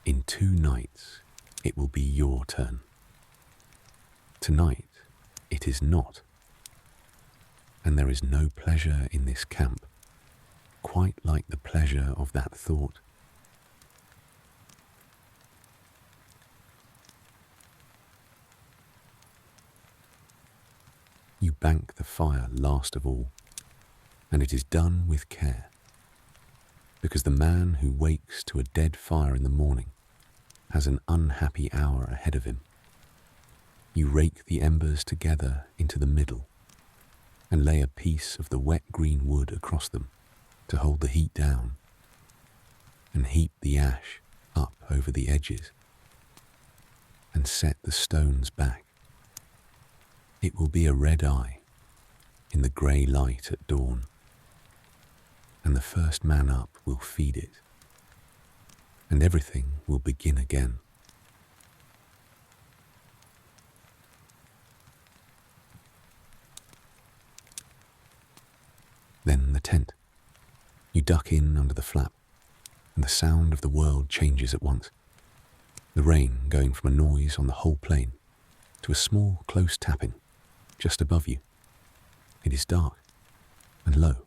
[SPEAKER 1] In 2 nights, it will be your turn. Tonight, it is not. And there is no pleasure in this camp, quite like the pleasure of that thought. You bank the fire last of all, and it is done with care, because the man who wakes to a dead fire in the morning has an unhappy hour ahead of him. You rake the embers together into the middle and lay a piece of the wet green wood across them to hold the heat down, and heap the ash up over the edges and set the stones back. It will be a red eye in the grey light at dawn, and the first man up will feed it, and everything will begin again. Then the tent. You duck in under the flap, and the sound of the world changes at once. The rain going from a noise on the whole plain to a small, close tapping just above you. It is dark and low,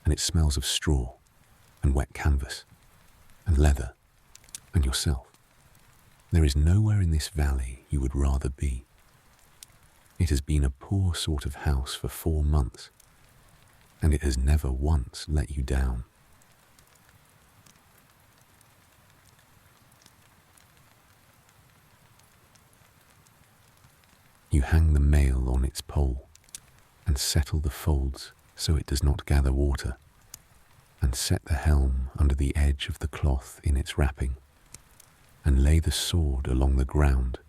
[SPEAKER 1] and it smells of straw and wet canvas and leather and yourself. There is nowhere in this valley you would rather be. It has been a poor sort of house for 4 months, and it has never once let you down. You hang the mail on its pole and settle the folds so it does not gather water, and set the helm under the edge of the cloth in its wrapping, and lay the sword along the ground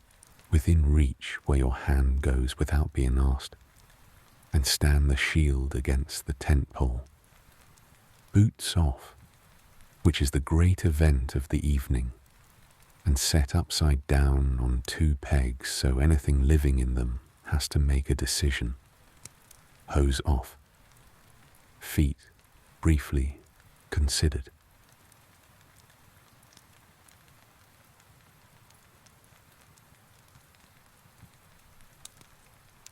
[SPEAKER 1] within reach where your hand goes without being asked, and stand the shield against the tent pole. Boots off, which is the great event of the evening, and set upside down on 2 pegs so anything living in them has to make a decision. Hose off. Feet briefly considered.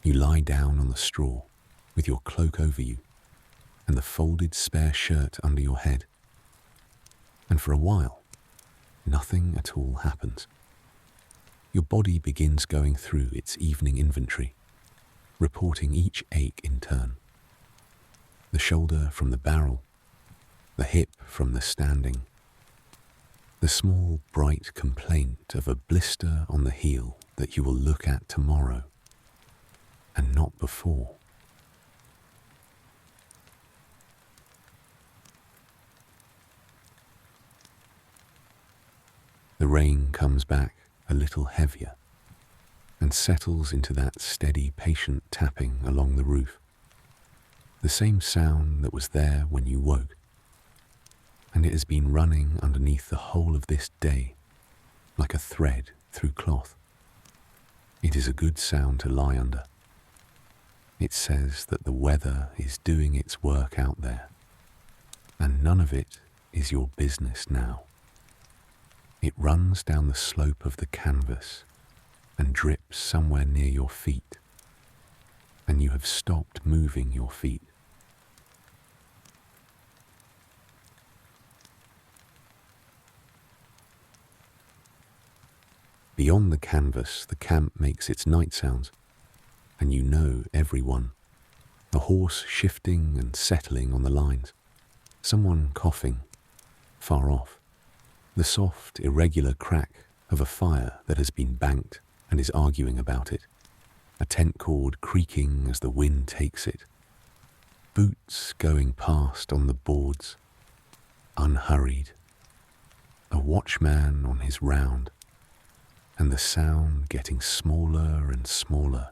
[SPEAKER 1] You lie down on the straw with your cloak over you and the folded spare shirt under your head, and for a while nothing at all happens. Your body begins going through its evening inventory, reporting each ache in turn. The shoulder from the barrel, the hip from the standing, The small, bright complaint of a blister on the heel that you will look at tomorrow, and not before. The rain comes back a little heavier and settles into that steady, patient tapping along the roof. The same sound that was there when you woke, and it has been running underneath the whole of this day like a thread through cloth. It is a good sound to lie under. It says that the weather is doing its work out there, and none of it is your business now. It runs down the slope of the canvas and drips somewhere near your feet, and you have stopped moving your feet. Beyond the canvas, the camp makes its night sounds, and you know every one. A horse shifting and settling on the lines, someone coughing far off, the soft, irregular crack of a fire that has been banked and is arguing about it, a tent cord creaking as the wind takes it, boots going past on the boards, unhurried, a watchman on his round, and the sound getting smaller and smaller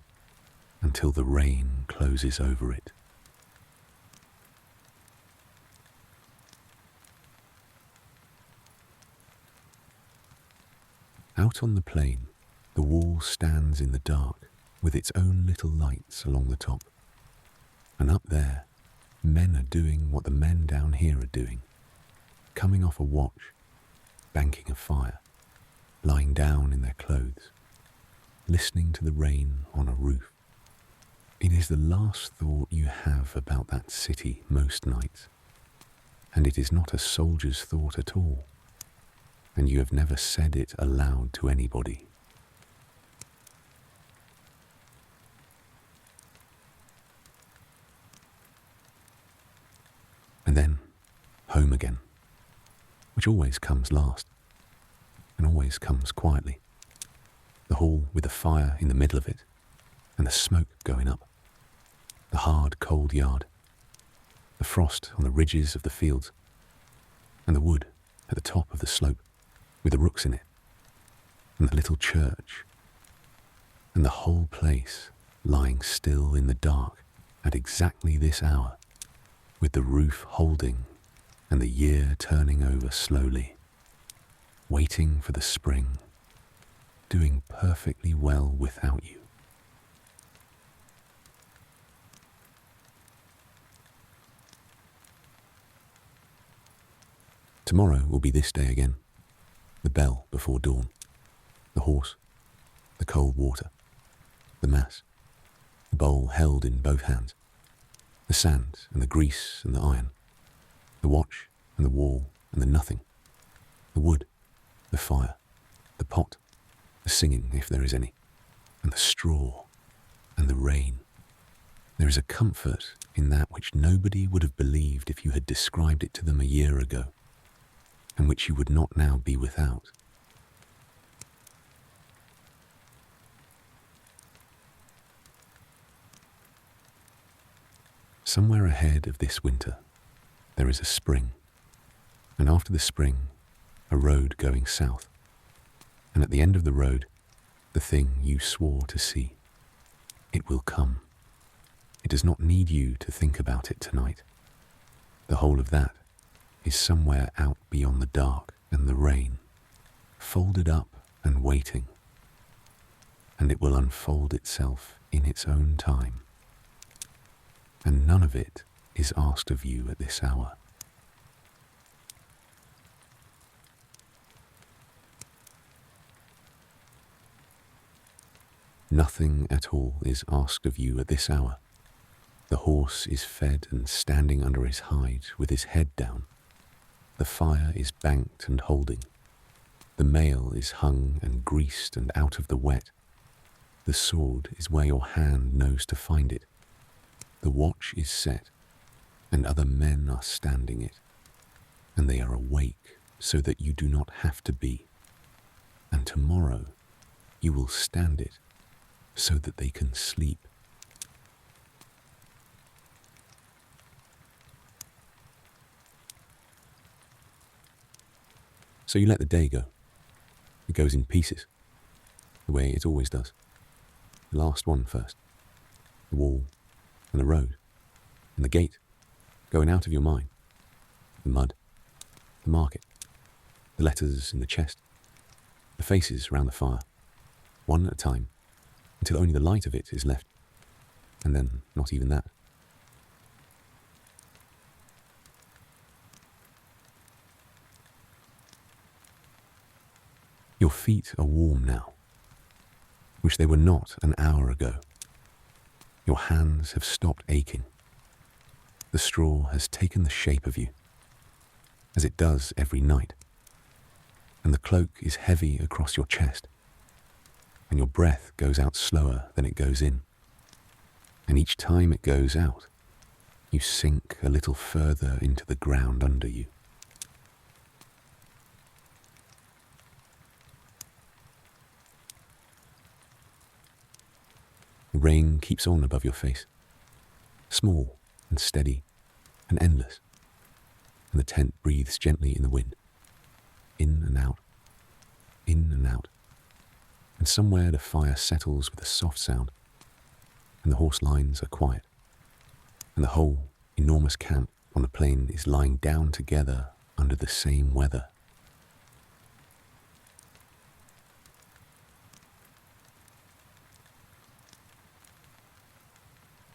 [SPEAKER 1] until the rain closes over it. Out on the plain, the wall stands in the dark with its own little lights along the top. And up there, men are doing what the men down here are doing, coming off a watch, banking a fire, lying down in their clothes, listening to the rain on a roof. It is the last thought you have about that city most nights, and it is not a soldier's thought at all, and you have never said it aloud to anybody. And then, home again, which always comes last, and always comes quietly. The hall with the fire in the middle of it, and the smoke going up. The hard, cold yard. The frost on the ridges of the fields. And the wood at the top of the slope, with the rooks in it. And the little church. And the whole place lying still in the dark at exactly this hour, with the roof holding and the year turning over slowly, waiting for the spring, doing perfectly well without you. Tomorrow will be this day again, the bell before dawn, the horse, the cold water, the mass, the bowl held in both hands, the sand and the grease and the iron, the watch and the wall and the nothing, the wood, the fire, the pot, the singing if there is any, and the straw and the rain. There is a comfort in that which nobody would have believed if you had described it to them a year ago, and which you would not now be without. Somewhere ahead of this winter, there is a spring, and after the spring, a road going south, and at the end of the road, the thing you swore to see. It will come. It does not need you to think about it tonight. The whole of that is somewhere out beyond the dark and the rain, folded up and waiting, and it will unfold itself in its own time. And none of it is asked of you at this hour. Nothing at all is asked of you at this hour. The horse is fed and standing under his hide with his head down. The fire is banked and holding. The mail is hung and greased and out of the wet. The sword is where your hand knows to find it. The watch is set, and other men are standing it, and they are awake so that you do not have to be, and tomorrow you will stand it so that they can sleep. So you let the day go. It goes in pieces, the way it always does. The last one first, the wall and the road and the gate going out of your mind, the mud, the market, the letters in the chest, the faces round the fire, one at a time, until only the light of it is left, and then not even that. Your feet are warm now, which they were not an hour ago. Your hands have stopped aching. The straw has taken the shape of you, as it does every night, and the cloak is heavy across your chest, and your breath goes out slower than it goes in, and each time it goes out, you sink a little further into the ground under you. The rain keeps on above your face, small and steady and endless, and the tent breathes gently in the wind, in and out, in and out, and somewhere the fire settles with a soft sound, and the horse lines are quiet, and the whole enormous camp on the plain is lying down together under the same weather.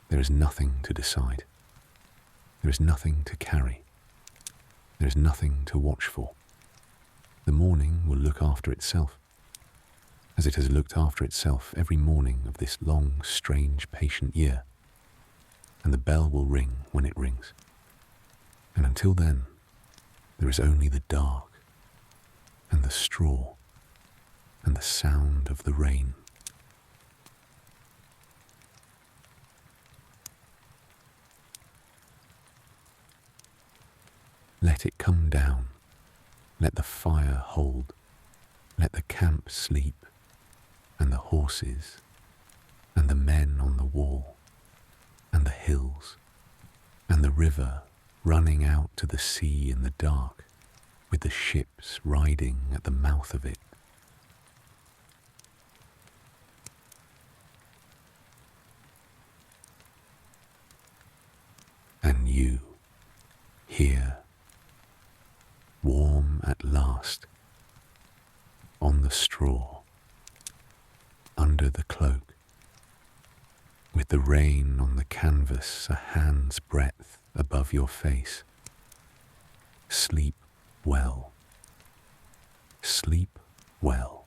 [SPEAKER 1] There is nothing to decide. There is nothing to carry. There is nothing to watch for. The morning will look after itself, as it has looked after itself every morning of this long, strange, patient year, and the bell will ring when it rings. And until then, there is only the dark, and the straw, and the sound of the rain. Let it come down, let the fire hold, let the camp sleep, and the horses, and the men on the wall, and the hills, and the river running out to the sea in the dark, with the ships riding at the mouth of it. And you, here, warm at last, on the straw, under the cloak, with the rain on the canvas a hand's breadth above your face. Sleep well. Sleep well.